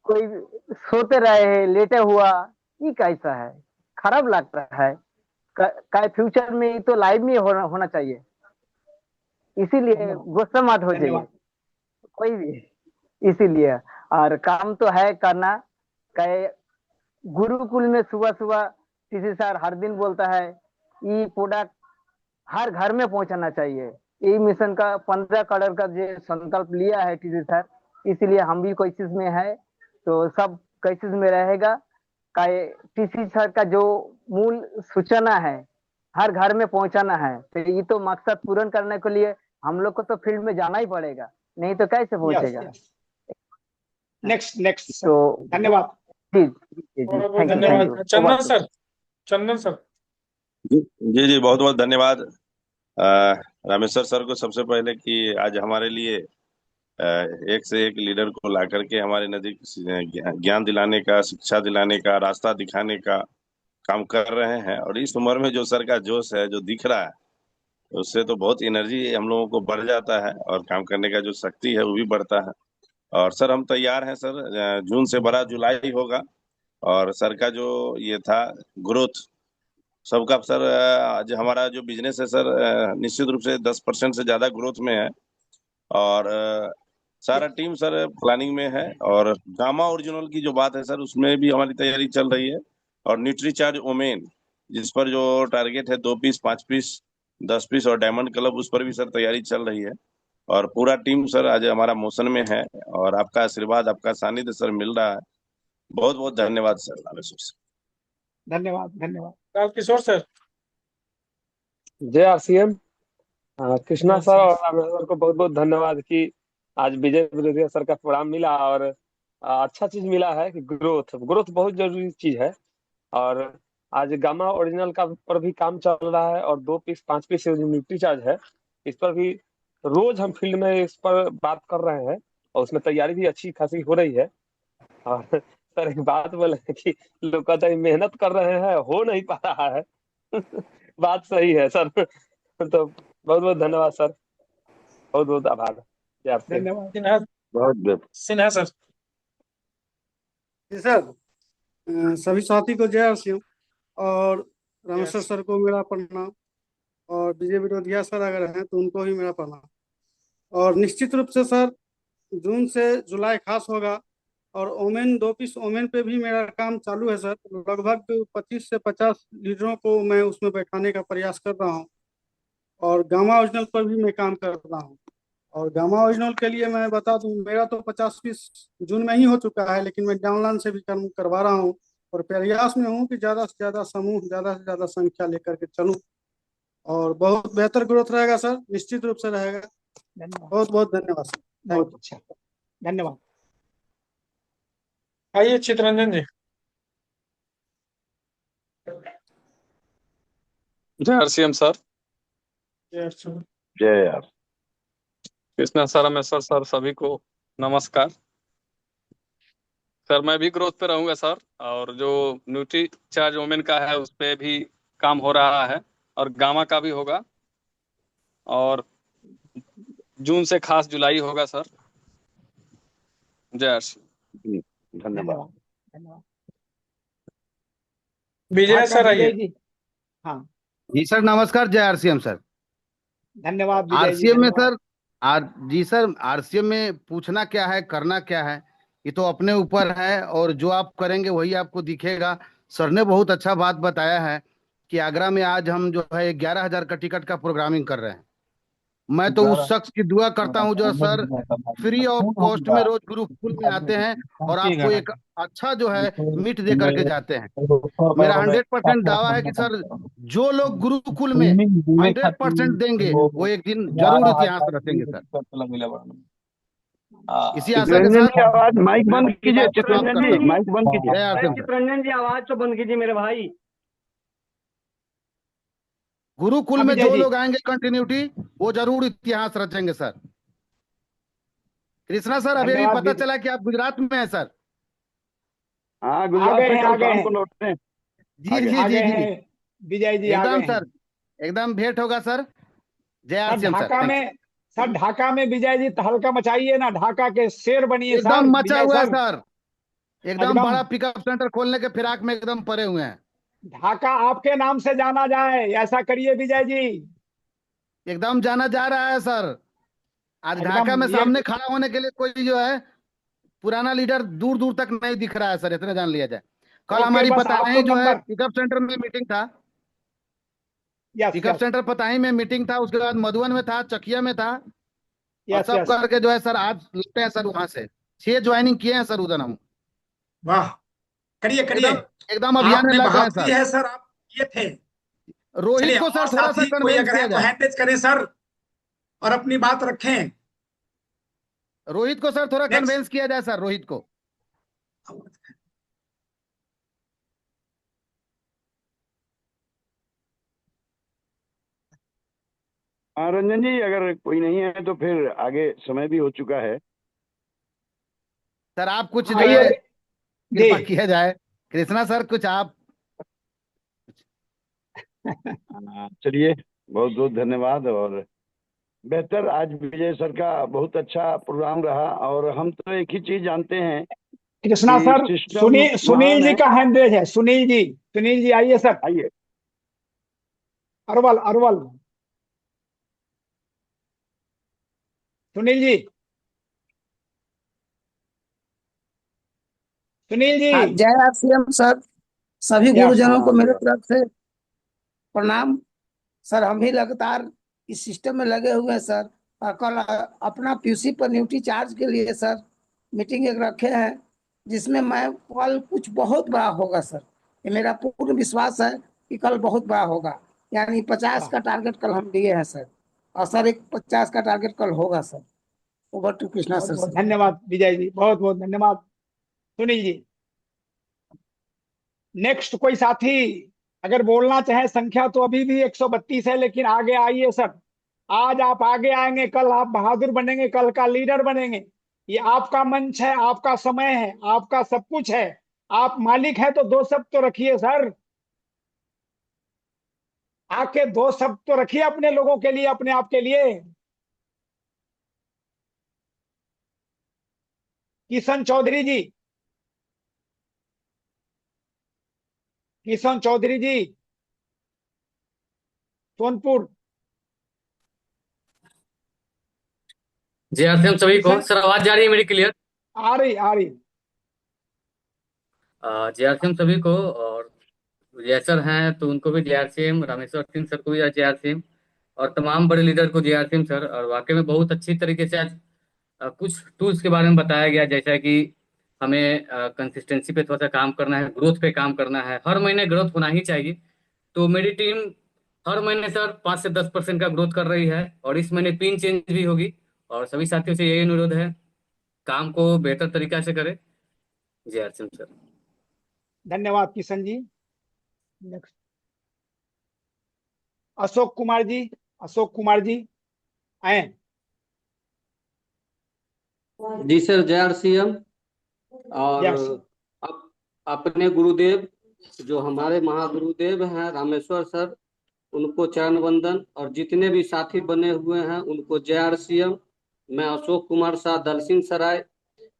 S6: कोई सोते रहे है, लेटे हुआ, ये कैसा है? खराब लगता है। का फ्यूचर में ये तो लाइव में होना चाहिए। इसीलिए
S2: धन्यवाद
S6: गुस्सा मत हो जाइए
S2: धन्यवाद।
S6: कोई भी। इसीलिए और काम तो है करना। कहे गुरुकुल में सुबह सुबह टीसी सर हर दिन बोलता है, ये प्रोडक्ट हर घर में पहुंचाना चाहिए। यही मिशन का 15 करोड़ का जो संकल्प लिया है टीसी सर, इसीलिए हम भी कोशिश में है, तो सब कोशिश में रहेगा। टीसी सर का जो मूल सूचना है, हर घर में पहुंचाना है, तो ये तो मकसद पूर्ण करने के लिए हम लोग को तो फील्ड में जाना ही पड़ेगा, नहीं तो कैसे
S2: यस
S6: पहुंचेगा?
S2: यस। नेक्स्ट नेक्स्ट सर,
S6: तो
S2: धन्यवाद।
S6: जी जी जी,
S3: बहुत बहुत
S6: थैंक यू
S3: धन्यवाद। चंदन सर, चंदन सर।
S7: जी जी जी, बहुत बहुत धन्यवाद रामेश्वर सर को सबसे पहले कि आज हमारे लिए एक से एक लीडर को ला करके हमारे नजदीक ज्ञान दिलाने का, शिक्षा दिलाने का, रास्ता दिखाने का काम कर रहे हैं। और इस उम्र में जो सर का जोश है, जो दिख रहा है, उससे तो बहुत एनर्जी हम लोगों को बढ़ जाता है, और काम करने का जो शक्ति है वो भी बढ़ता है। और सर हम तैयार हैं सर, जून से बड़ा जुलाई होगा। और सर का जो ये था ग्रोथ सबका सर, आज हमारा जो बिजनेस है सर, निश्चित रूप से 10% से ज्यादा ग्रोथ में है। और सारा टीम सर प्लानिंग में है। और गामा ओरिजिनल की जो बात है सर, उसमें भी हमारी तैयारी चल रही है। और न्यूट्रीचार्ज ओमेन, जिस पर जो टारगेट है 2 पीस, 5 पीस, 10 पीस, और डायमंड क्लब, उस पर भी सर तैयारी चल रही है। और पूरा टीम सर आज हमारा मोशन में है, और आपका आशीर्वाद, आपका सानिध्य सर मिल रहा है। बहुत बहुत धन्यवाद सर रामेश्वर सर।
S2: धन्यवाद धन्यवाद।
S3: लाल किशोर सर।
S8: जय आरसीएम। कृष्णा
S3: जय
S8: सर और
S3: श्री-
S8: रामेश्वर को बहुत बहुत धन्यवाद कि आज विजय विरोधिया सर का प्रोग्राम मिला। और अच्छा चीज मिला है कि ग्रोथ ग्रोथ बहुत जरूरी चीज है। और आज गामा ओरिजिनल का पर भी काम चल रहा है, और 2 पीस 5 पीस न्यूट्री चार्ज है, इस पर भी रोज हम फील्ड में इस पर बात कर रहे हैं, और उसमें तैयारी भी अच्छी खासी हो रही है। और सर एक बात बोले कि लोग कहते हैं मेहनत कर रहे हैं, हो नहीं पा रहा है। बात सही है सर। तो बहुत बहुत धन्यवाद सर, बहुत बहुत आभार जी आपसे।
S2: धन्यवाद।
S3: सिन्हा,
S5: बहुत
S3: सिन्हा सर।
S9: जी सर, सभी साथी को जय आरसीएम, और रामेश्वर
S3: यस
S9: सर को मेरा प्रणाम, और विजय विरोधिया सर अगर हैं तो उनको भी मेरा प्रणाम। और निश्चित रूप से सर जून से जुलाई खास होगा। और ओमेन 2 पीस ओमेन पे भी मेरा काम चालू है सर। लगभग 25 से 50 लीडरों को मैं उसमें बैठाने का प्रयास कर रहा हूँ। और गामा ओरिजिनल पर भी मैं काम कर रहा हूँ। और गामा ओरिजिनल के लिए मैं बता दूं, मेरा तो 50 पीस जून में ही हो चुका है, लेकिन मैं डाउनलाइन से भी काम करवा रहा हूँ। और प्रयास में हूँ कि ज़्यादा से ज़्यादा समूह, ज़्यादा से ज़्यादा संख्या लेकर के चलूँ। और बहुत बेहतर ग्रोथ रहेगा सर, निश्चित रूप से रहेगा।
S2: धन्यवाद,
S9: बहुत बहुत धन्यवाद सर।
S2: बहुत अच्छा, धन्यवाद।
S3: आइए चितरंजन जी।
S10: जय आरसीएम सर।
S5: जय यार।
S10: कृष्णा सर, रमेश्वर सर, सभी को नमस्कार। सर मैं भी ग्रोथ पे रहूंगा सर, और जो न्यूट्री चार्ज वोमेन का है उस पे भी काम हो रहा है, और गामा का भी होगा, और जून से खास जुलाई होगा सर। जय आरसीएम।
S5: धन्यवाद।
S2: धन्यवाद।
S3: विजय
S2: ढाका
S3: सर
S2: विजय
S3: आइए।
S2: जी। हाँ,
S11: जी सर नमस्कार। जय आरसीएम सर।
S2: धन्यवाद विजय जी,
S11: आरसीएम में
S2: धन्यवाद।
S11: सर जी सर, आरसीएम में पूछना क्या है, करना क्या है, ये तो अपने ऊपर है, और जो आप करेंगे वही आपको दिखेगा। सर ने बहुत अच्छा बात बताया है कि आगरा में आज हम जो है 11,000 का टिकट का प्रोग्रामिंग कर रहे हैं। मैं तो उस शख्स की दुआ करता हूं जो सर फ्री ऑफ कॉस्ट में रोज गुरुकुल में आते हैं और आपको एक अच्छा जो है मीट दे करके जाते हैं। मेरा 100% दावा है कि सर जो लोग गुरुकुल में 100% देंगे वो एक दिन जरूर इतिहास रचेंगे सर। इसी आशा के
S5: चितरंजन
S11: साथ
S5: जी आवाज माइक बंद कीजिए।
S11: समाप्त
S5: चितरंजन
S11: करता
S5: जी
S11: हूँ।
S5: माइक बंद कीजिए।
S11: जय आरसीएम सर।
S1: चितरंजन जी आवाज तो बंद कीजिए मेरे भाई।
S11: गुरुकुल
S2: हाँ
S11: में
S2: विजय
S11: जो
S2: जी।
S11: लोग आएंगे कंटिन्यूटी वो जरूर इतिहास रचेंगे सर। कृष्णा सर अभी अभी
S2: धन्यवाद
S11: पता चला कि आप गुजरात में हैं सर।
S5: हाँ,
S2: आ
S5: गुजरात
S2: गए
S5: से
S2: हैं,
S5: कल
S2: आ गए
S5: शाम को
S2: हैं,
S5: लौटते हैं।
S11: जी
S5: आगे
S11: जी
S2: आ
S11: जी
S2: गए
S11: जी।
S2: हैं विजय जी, आ गए
S11: एकदम
S2: हैं।
S11: सर, एकदम भेंट होगा सर। जय
S2: sir
S11: RCM sir.
S2: Dhaka
S11: thank
S2: में, सर ढाका में विजय जी तहलका मचाइए ना, ढाका के शेर
S11: यू।
S2: बनिए सर,
S11: एकदम मचा
S2: विजय
S11: हुआ है
S2: सर।
S11: सर। एकदम
S2: एकदम
S11: बड़ा पिकअप सेंटर खोलने के फिराक में एकदम पड़े हुए हैं।
S2: ढाका आपके नाम से जाना जाए, ऐसा करिए विजय जी।
S11: एकदम जाना जा रहा है सर। आज ढाका
S2: एकदम
S11: में
S2: ये
S11: सामने खड़ा होने के लिए कोई जो है पुराना लीडर दूर दूर तक नहीं दिख रहा है सर, इतना जान लिया जाए। कल
S2: ओके,
S11: हमारी
S2: बस
S11: पताही
S2: आपको
S11: जो है
S2: नंबर।
S11: पिकअप सेंटर में मीटिंग था।
S2: Yes
S11: pickup
S2: yes
S11: centre Patahi में मीटिंग था, उसके बाद मधुबन में था, चकिया में था, और
S2: यस
S11: सब
S2: यस।
S11: करके जो है सर आज लगते हैं सर वहां से 6 ज्वाइनिंग किए हैं सर उधर हम।
S12: वाह, करिए करिए।
S11: एकदम एकदम अभियान में
S12: आपने
S11: लग गए हैं
S12: बहादुरी
S11: सर।
S12: है सर, आप ये थे।
S11: रोहित
S12: चलिए
S11: को
S12: और
S11: सर थोड़ा सा
S12: साथी कोई
S11: कन्वेंस
S12: अगर है
S11: किया
S12: तो
S11: जाए।
S12: हैंड रेज करें सर, और अपनी बात रखें।
S11: रोहित को सर थोड़ा
S12: नेक्स्ट।
S11: कन्वेंस किया जाए सर, रोहित को।
S5: हाँ रंजन जी, अगर कोई नहीं है तो फिर आगे समय भी हो चुका है।
S11: सर आप कुछ जो
S2: आइए
S11: है
S2: जी।
S11: कृपा किया जाए। कृष्णा सर कुछ आप।
S5: चलिए, बहुत बहुत धन्यवाद। और बेहतर, आज विजय सर का बहुत अच्छा प्रोग्राम रहा। और हम तो एक ही चीज जानते हैं
S2: कृष्णा
S5: कि
S2: सर,
S5: सिस्टम
S2: सुनील
S5: महान
S2: जी
S5: है।
S2: का हैंड रेज है, सुनील जी, सुनील जी आइए सर।
S5: आइए।
S2: अरवल, अरवल, सुनील जी, सुनील जी।
S13: हाँ, जय आरसीएम सर। सभी
S2: यस।
S13: गुरुजनों को
S5: हाँ
S13: मेरे
S5: जय।
S13: तरफ से प्रणाम। सर हम भी लगातार इस सिस्टम में लगे हुए हैं सर। और कल अपना पीयूसी पर ड्यूटी चार्ज के लिए सर मीटिंग एक रखे हैं, जिसमें मैं कल कुछ बहुत बड़ा होगा सर। ये मेरा पूर्ण विश्वास है कि कल बहुत बड़ा होगा। यानी 50
S2: वाह,
S13: का टारगेट कल हम दिए हैं सर, और सर एक 50 का टारगेट कल होगा सर। ओवर टू कृष्णा
S2: बहुत
S13: सर।
S2: बहुत धन्यवाद विजय जी, बहुत बहुत धन्यवाद सुनील जी। नेक्स्ट कोई साथी अगर बोलना चाहे, संख्या तो अभी भी 132 है, लेकिन आगे आइए सर। आज आप आगे आएंगे, कल आप बहादुर बनेंगे, कल का लीडर बनेंगे। ये आपका मंच है, आपका समय है, आपका सब कुछ है। आप मालिक हैं तो दो शब्द तो रखिए सर। आके दो शब्द तो रखिए अपने लोगों के लिए, अपने आप के लिए। किशन चौधरी जी, किशन चौधरी जी, सोनपुर।
S14: जेआरसीएम सभी को।
S2: किशन
S14: सर आवाज जा रही है मेरी क्लियर?
S2: आ रही।
S14: जेआरसीएम सभी को, और जय सर हैं तो उनको भी जेआरसीएम, रामेश्वर सिंह सर को भी जेआरसीएम, और तमाम बड़े लीडर को जेआरसीएम सर। और वाकई में बहुत अच्छी तरीके से आज कुछ टूल्स के बारे में बताया गया, जैसा कि हमें कंसिस्टेंसी पे थोड़ा सा काम करना है, ग्रोथ पे काम करना है, हर महीने ग्रोथ होना ही चाहिए। तो मेरी टीम हर महीने सर 5 से 10% का ग्रोथ कर रही है, और इस महीने पिन चेंज भी होगी। और सभी साथियों से यही अनुरोध है, काम को बेहतर तरीका से करें। जेआरसीएम सर।
S2: धन्यवाद किशन जी। नेक्स्ट अशोक कुमार जी। अशोक कुमार जी आए।
S15: जी सर, जय आरसीएम। और अपने गुरुदेव जो हमारे महागुरुदेव हैं रामेश्वर सर, उनको चरण वंदन, और जितने भी साथी बने हुए हैं उनको जय आरसीएम। मैं अशोक कुमार शाह, दलसिंह सराय,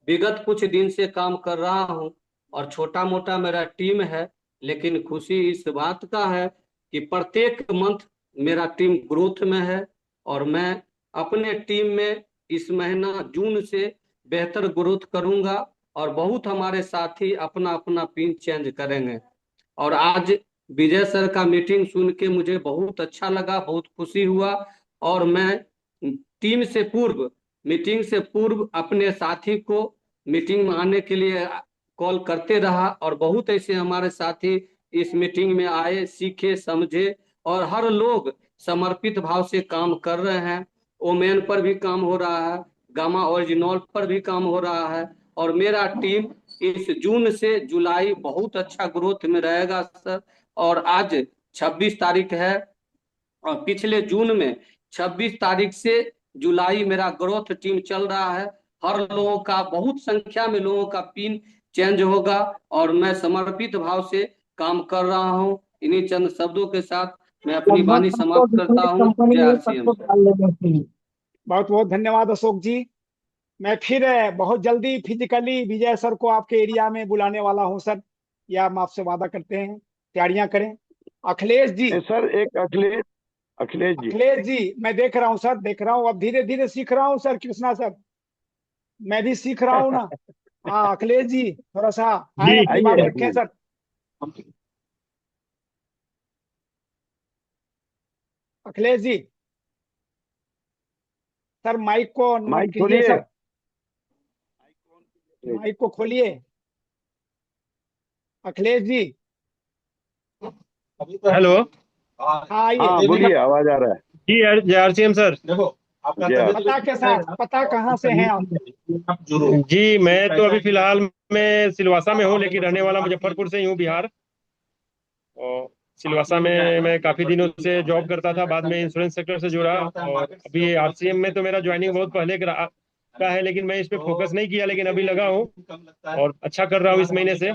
S15: विगत कुछ दिन से काम कर रहा हूं और छोटा मोटा मेरा टीम है, लेकिन खुशी इस बात का है कि प्रत्येक मंथ मेरा टीम ग्रोथ में है, और मैं अपने टीम में इस महीना जून से बेहतर ग्रोथ करूंगा, और बहुत हमारे साथी अपना अपना पिन चेंज करेंगे। और आज विजय सर का मीटिंग सुन के मुझे बहुत अच्छा लगा, बहुत खुशी हुआ, और मैं टीम से पूर्व, मीटिंग से पूर्व अपने साथी को मीटिंग में आने के लिए कॉल करते रहा, और बहुत ऐसे हमारे साथी इस मीटिंग में आए, सीखे, समझे, और हर लोग समर्पित भाव से काम कर रहे हैं। ओमेन पर भी काम हो रहा है, गामा ओरिजिनल पर भी काम हो रहा है, और मेरा टीम इस जून से जुलाई बहुत अच्छा ग्रोथ में रहेगा सर। और आज 26 तारीख है, और पिछले जून में 26 तारीख से जुलाई मेरा ग्रोथ टीम चल रहा है। हर लोगों का, बहुत संख्या में लोगों का पिन चेंज होगा, और मैं समर्पित भाव से काम कर रहा हूं। इन्हीं चंद शब्दों के साथ मैं अपनी वाणी समाप्त करता हूं। जय आरसीएम।
S2: बहुत बहुत धन्यवाद अशोक जी। मैं फिर बहुत जल्दी फिजिकली विजय सर को आपके एरिया में बुलाने वाला हूं सर, या हम आपसे वादा करते हैं, तैयारियां करें। अखिलेश जी।
S5: सर एक अखिलेश
S2: जी मैं देख रहा हूं सर, देख रहा हूं, अब धीरे धीरे सीख रहा हूं सर, कृष्णा सर मैं भी सीख रहा हूं ना। हाँ अखिलेश जी थोड़ा सा आए, अपनी बात रखें sir. Akhilesh ji sir mic को नोट कीजिए सर, माइक को खोलिए अखिलेश जी।
S16: हेलो।
S2: हाँ
S5: बोलिए, आवाज आ रहा है
S16: जी। जय आरसीएम सर। देखो
S2: पता के साथ, पता कहाँ से हैं आप?
S16: जी मैं तो अभी फिलहाल मैं सिलवासा में हूँ, लेकिन रहने वाला मुजफ्फरपुर से ही हूँ, बिहार। और सिलवासा में मैं काफी दिनों से जॉब करता था, बाद में इंश्योरेंस सेक्टर से जुड़ा, और अभी आरसीएम में तो मेरा ज्वाइनिंग बहुत पहले का है, लेकिन मैं इस पे फोकस नहीं किया, लेकिन अभी लगा हूँ और अच्छा कर रहा हूँ इस महीने से।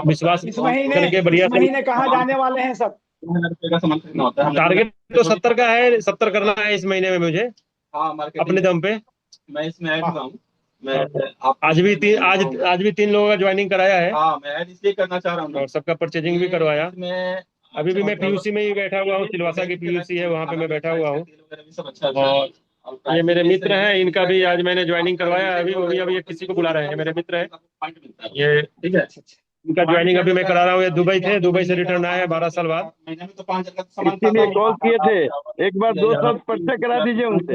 S16: विश्वास
S2: इस
S16: करके बढ़िया
S2: महीने कहाँ जाने वाले हैं सर?
S16: टारगेट तो 70 का है, 70 करना है इस महीने में मुझे अपने दम पे।
S17: मैं इसमें ऐड हुआ हूँ।
S16: आज भी 3 लोगों का ज्वाइनिंग कराया है।
S17: हाँ मैं ऐड इसलिए करना चाह रहा हूँ
S16: और सबका परचेजिंग भी करवाया। अभी भी मैं पीयूसी में ही बैठा हुआ हूँ, सिलवासा की पीयूसी है, वहाँ पे मैं बैठा हुआ हूँ। और ये मेरे मित्र हैं, इनका भी आज मैंने ज्वाइनिंग करवाया। अभी वो भी अभी किसी को बुला रहे हैं, मेरे मित्र हैं ये, ठीक है। इनका ज्वाइनिंग अभी मैं करा रहा हूँ। ये दुबई थे, दुबई से रिटर्न आए 12 साल बाद।
S5: इसीलिए कॉल किए थे, एक बार 2 शब्द परिचय करा दीजिए उनसे।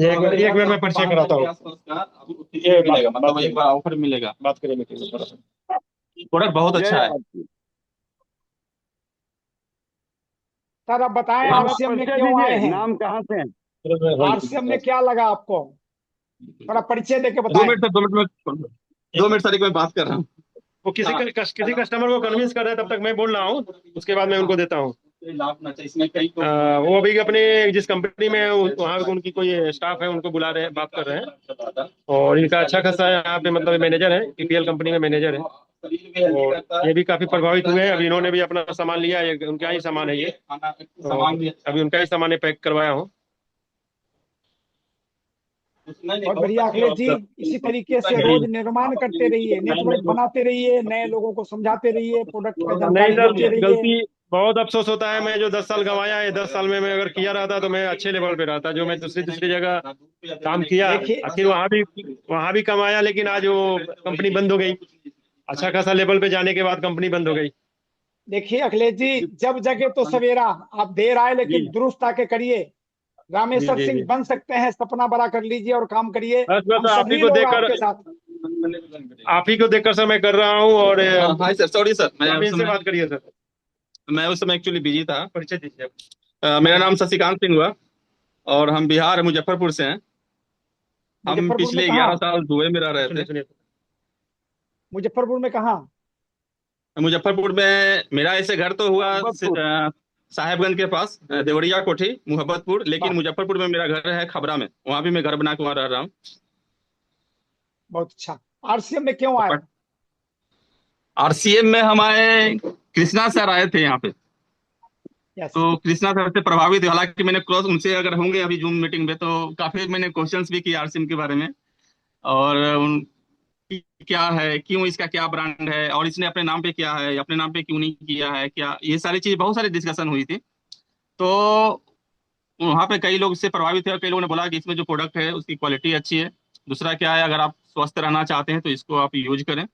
S16: एक बार मैं परिचय कराता हूँ।
S17: मतलब एक बार ऑफर मिलेगा,
S16: बात करेंगे।
S17: प्रोडक्ट बहुत अच्छा है
S2: सर। अब बताएं आरसीएम में क्यों आए हैं,
S5: नाम कहाँ से हैं?
S2: आरसीएम में क्या लगा आपको, थोड़ा परिचय देके बताएं।
S17: 2 मिनट सर, एक मैं बात कर रहा हूँ।
S16: वो किसी कस्टमर को कन्विंस कर रहे हैं, तब तक मैं बोल रहा हूँ, उसके बाद मैं उनको देता हूँ। वो अभी अपने जिस कंपनी में वहाँ उनकी कोई स्टाफ है, उनको बुला रहे हैं, बात कर रहे हैं। और इनका अच्छा खासा यहाँ पे मतलब मैनेजर है, ईपीएल कंपनी में मैनेजर है। और ये भी काफी प्रभावित हुए हैं। अभी इन्होंने भी अपना सामान लिया है, उनका ही सामान है ये, अभी उनका ही सामान पैक करवाया हूँ।
S2: बहुत बढ़िया अखिलेश जी, इसी तरीके से रोज निर्माण करते रहिए, नेटवर्क बनाते रहिए, नए लोगों को समझाते रहिए, प्रोडक्ट का जानकारी देते रहिए।
S16: बहुत अफसोस होता है, मैं जो 10 साल गंवाया है, 10 साल में मैं अगर किया रहता तो मैं अच्छे लेवल पे रहता। जो मैं दूसरी जगह काम किया, आखिर वहां भी कमाया, लेकिन आज वो कंपनी बंद हो गई। अच्छा खासा लेवल पे जाने के बाद कंपनी बंद हो गई।
S2: देखिए अखिलेश जी, जब जगे तो सवेरा, आप देर आए लेकिन दुरुस्त आके करिए। रामेश्वर
S16: जी,
S2: सिंह
S16: जी।
S2: बन सकते हैं, सपना बड़ा कर लीजिए और काम करिए।
S16: बस
S2: हम
S16: आप ही
S2: सभी
S16: को
S2: लोग
S16: देखकर
S2: आपके साथ।
S16: सर मैं कर रहा हूँ। और
S17: हाय सर, सॉरी सर, मैं
S16: आप
S17: उस
S16: इनसे
S17: समय
S16: बात करिए सर।
S17: एक्चुअली बिजी था।
S16: परिचय दीजिए।
S17: मेरा नाम शशिकांत सिंह हुआ और हम बिहार मुजफ्फरपुर से हैं। हम
S2: मुजफ्फरपुर में
S17: पिछले
S2: कहाँ?
S17: 11 साल दुबई में रह रहे थे।
S2: मुजफ्फरपुर में कहाँ?
S17: मुजफ्फरपुर में मेरा ऐसे घर तो हुआ साहेबगंज के पास, देवरिया कोठी, मुहब्बतपुर, लेकिन मुजफ्फरपुर में मेरा घर है खबरा में। वहां भी मैं घर बना के वहां रह रहा हूँ।
S2: बहुत अच्छा। आरसीएम में क्यों आए?
S17: आरसीएम में हमारे कृष्णा सर आए थे यहाँ पे, तो कृष्णा सर से प्रभावित हुआ। हालांकि मैंने क्रॉस उनसे अगर होंगे अभी जूम मीटिंग में, तो काफी मैंने क्वेश्चंस भी किए आरसीएम के बारे में, और क्या है, क्यों इसका क्या ब्रांड है, और इसने अपने नाम पे किया है, अपने नाम पे क्यों नहीं किया है, क्या ये सारी चीज, बहुत सारी डिस्कशन हुई थी। तो वहाँ पे कई लोग इससे प्रभावित थे और कई लोगों ने बोला कि इसमें जो प्रोडक्ट है उसकी क्वालिटी अच्छी है। दूसरा क्या है, अगर आप स्वस्थ रहना चाहते हैं तो इसको आप यूज करें।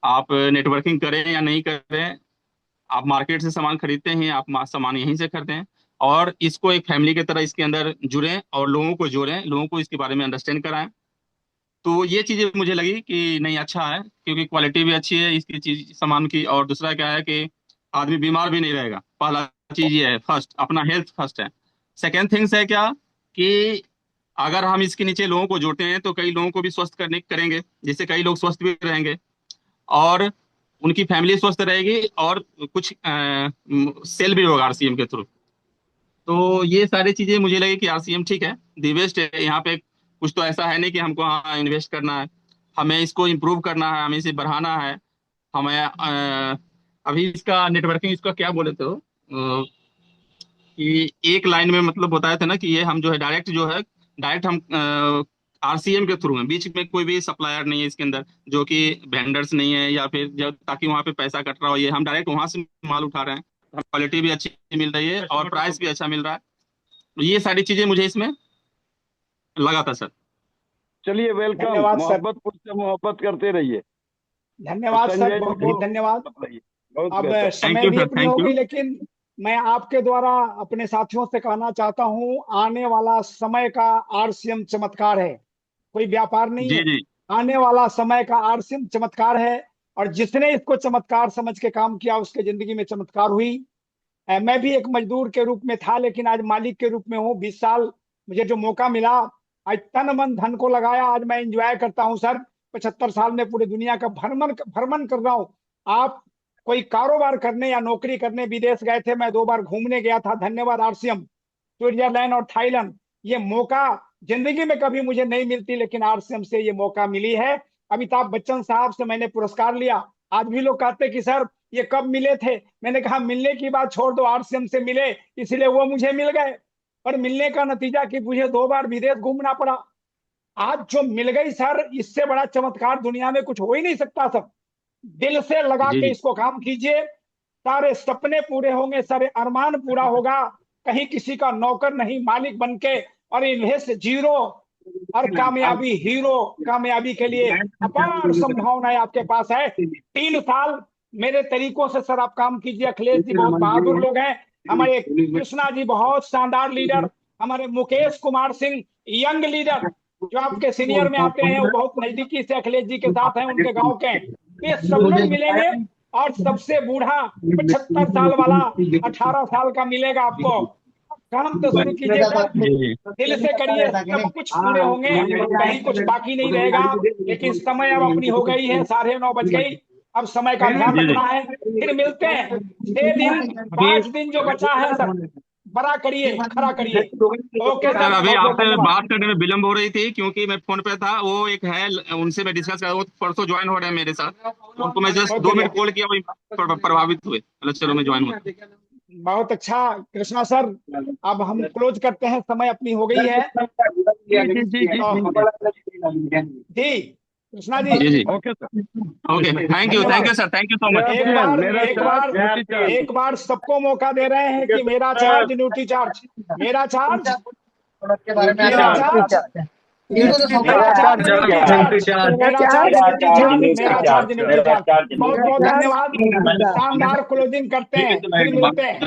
S17: आप नेटवर्किंग करें या नहीं करें, आप मार्केट से सामान खरीदते हैं, आप सामान यहीं से खरीदें, और इसको एक फैमिली की तरह इसके अंदर जुड़ें और लोगों को जोड़ें, लोगों को इसके बारे में अंडरस्टैंड कराएं। तो ये चीजें मुझे लगी कि नहीं, अच्छा है, क्योंकि क्वालिटी भी अच्छी है इसकी चीज सामान की। और दूसरा क्या है कि आदमी बीमार भी नहीं रहेगा। पहला चीज ये है, फर्स्ट अपना हेल्थ फर्स्ट है। सेकेंड थिंग्स है क्या कि अगर हम इसके नीचे लोगों को जोड़ते हैं तो कई लोगों को भी स्वस्थ करेंगे, जिससे कई लोग स्वस्थ भी रहेंगे और उनकी फैमिली स्वस्थ रहेगी, और कुछ सेल भी होगा आरसीएम के थ्रू। तो ये सारी चीजें मुझे लगी कि आरसीएम ठीक है, दी बेस्ट है। यहाँ पे कुछ तो ऐसा है नहीं कि हमको हाँ इन्वेस्ट करना है, हमें इसको इम्प्रूव करना है, हमें इसे बढ़ाना है। हमें अभी इसका नेटवर्किंग, इसका क्या बोले थे वो, कि एक लाइन में मतलब बताया था ना कि ये हम जो है डायरेक्ट हम आरसीएम के थ्रू हैं, बीच में कोई भी सप्लायर नहीं है इसके अंदर, जो कि वेंडर्स नहीं है या फिर जब ताकि वहां पे पैसा कट रहा हो, ये हम डायरेक्ट वहां से माल उठा रहे हैं। क्वालिटी भी अच्छी मिल रही है और प्राइस भी अच्छा मिल रहा है। तो ये सारी चीजें मुझे इसमें लगा था सर।
S5: चलिए, वेलकम।
S2: धन्यवाद सर।
S5: मोहब्बत से मोहब्बत करते रहिए।
S2: धन्यवाद सर,
S5: संजय
S2: बहुत
S5: जी
S2: बहुत धन्यवाद।
S5: बहुत
S2: अब
S5: बेहतर।
S2: समय भी अपनी हो गई, लेकिन मैं आपके द्वारा अपने साथियों से कहना चाहता हूं, आने वाला समय का आरसीएम चमत्कार है, कोई व्यापार नहीं
S17: जी
S2: है।
S17: जी
S2: आने वाला समय का आरसीएम चमत्कार है, और जिसने इसको चमत्कार समझ के काम किया उसके जिंदगी में चमत्कार हुई। मैं भी एक मजदूर के रूप में था, लेकिन आज मालिक के रूप में हूँ। 20 साल मुझे जो मौका मिला, आज तन मन धन को लगाया, आज मैं एंजॉय करता हूँ सर। 75 साल में पूरी दुनिया का भ्रमण कर रहा हूँ। आप कोई कारोबार करने या नौकरी करने विदेश गए थे, मैं 2 बार घूमने गया था। धन्यवाद आरसीएम, स्विट्जरलैंड और थाईलैंड। ये मौका जिंदगी में कभी मुझे नहीं मिलती, लेकिन आरसीएम से ये मौका मिली है। अमिताभ बच्चन साहब से मैंने पुरस्कार लिया। आज भी लोग कहते कि सर ये कब मिले थे, मैंने कहा मिलने की बात छोड़ दो, आरसीएम से मिले इसलिए वो मुझे मिल गए। पर मिलने का नतीजा कि मुझे 2 बार विदेश घूमना पड़ा। आज जो मिल गई सर, इससे बड़ा चमत्कार दुनिया में कुछ हो ही नहीं सकता सर। दिल से लगा
S17: जी
S2: के
S17: जी
S2: इसको काम कीजिए, सारे सपने पूरे होंगे, सारे अरमान पूरा होगा। कहीं किसी का नौकर नहीं, मालिक बनके, और इन्वेस्ट जीरो और कामयाबी हीरो। कामयाबी के लिए अपार संभावनाएं आपके पास है। 3 साल मेरे तरीकों से सर आप काम कीजिए। अखिलेश जी बहुत बहादुर लोग हैं, हमारे कृष्णा जी बहुत शानदार लीडर, हमारे मुकेश कुमार सिंह यंग लीडर जो आपके सीनियर में आते हैं, वो बहुत नजदीकी से अखिलेश जी के साथ हैं, उनके गांव के। ये सब लोग मिलेंगे, और सबसे बूढ़ा 75 साल वाला 18 साल का मिलेगा आपको। काम तो शुरू कीजिएगा, दिल से करिए, सब कुछ पूरे होंगे, कहीं कुछ बाकी नहीं रहेगा। लेकिन समय अब अपनी हो गई है, 9:30 बज गई। अब समय का ध्यान रखना है, फिर मिलते हैं। 6 दिन 5 दिन जो बचा है सर, बड़ा करिए, खड़ा करिए। ओके
S17: सर,
S2: सर,
S17: अभी
S2: बहुत बहुत
S17: आपसे
S2: धन्यवाद।
S17: बात करने में विलम्ब हो रही थी क्योंकि मैं फोन पे था। वो एक है, उनसे मैं डिस्कस कर, वो परसों ज्वाइन हो रहे हैं मेरे साथ, उनको मैं जस्ट 2 मिनट कॉल किया, वही प्रभावित हुए। चलो मैं ज्वाइन हूँ।
S2: बहुत अच्छा कृष्णा सर, अब हम क्लोज करते हैं, समय अपनी हो गई है। जी कृष्णा
S17: जी
S2: जी
S17: जी
S5: okay sir.
S17: Okay thank you sir thank you so much.
S2: एक बार सबको मौका दे रहे हैं कि मेरा चार्ज ड्यूटी चार्ज, मेरा चार्ज मेरा चार्ज बहुत बहुत धन्यवाद। शानदार क्लोजिंग करते हैं, फिर मिलते हैं।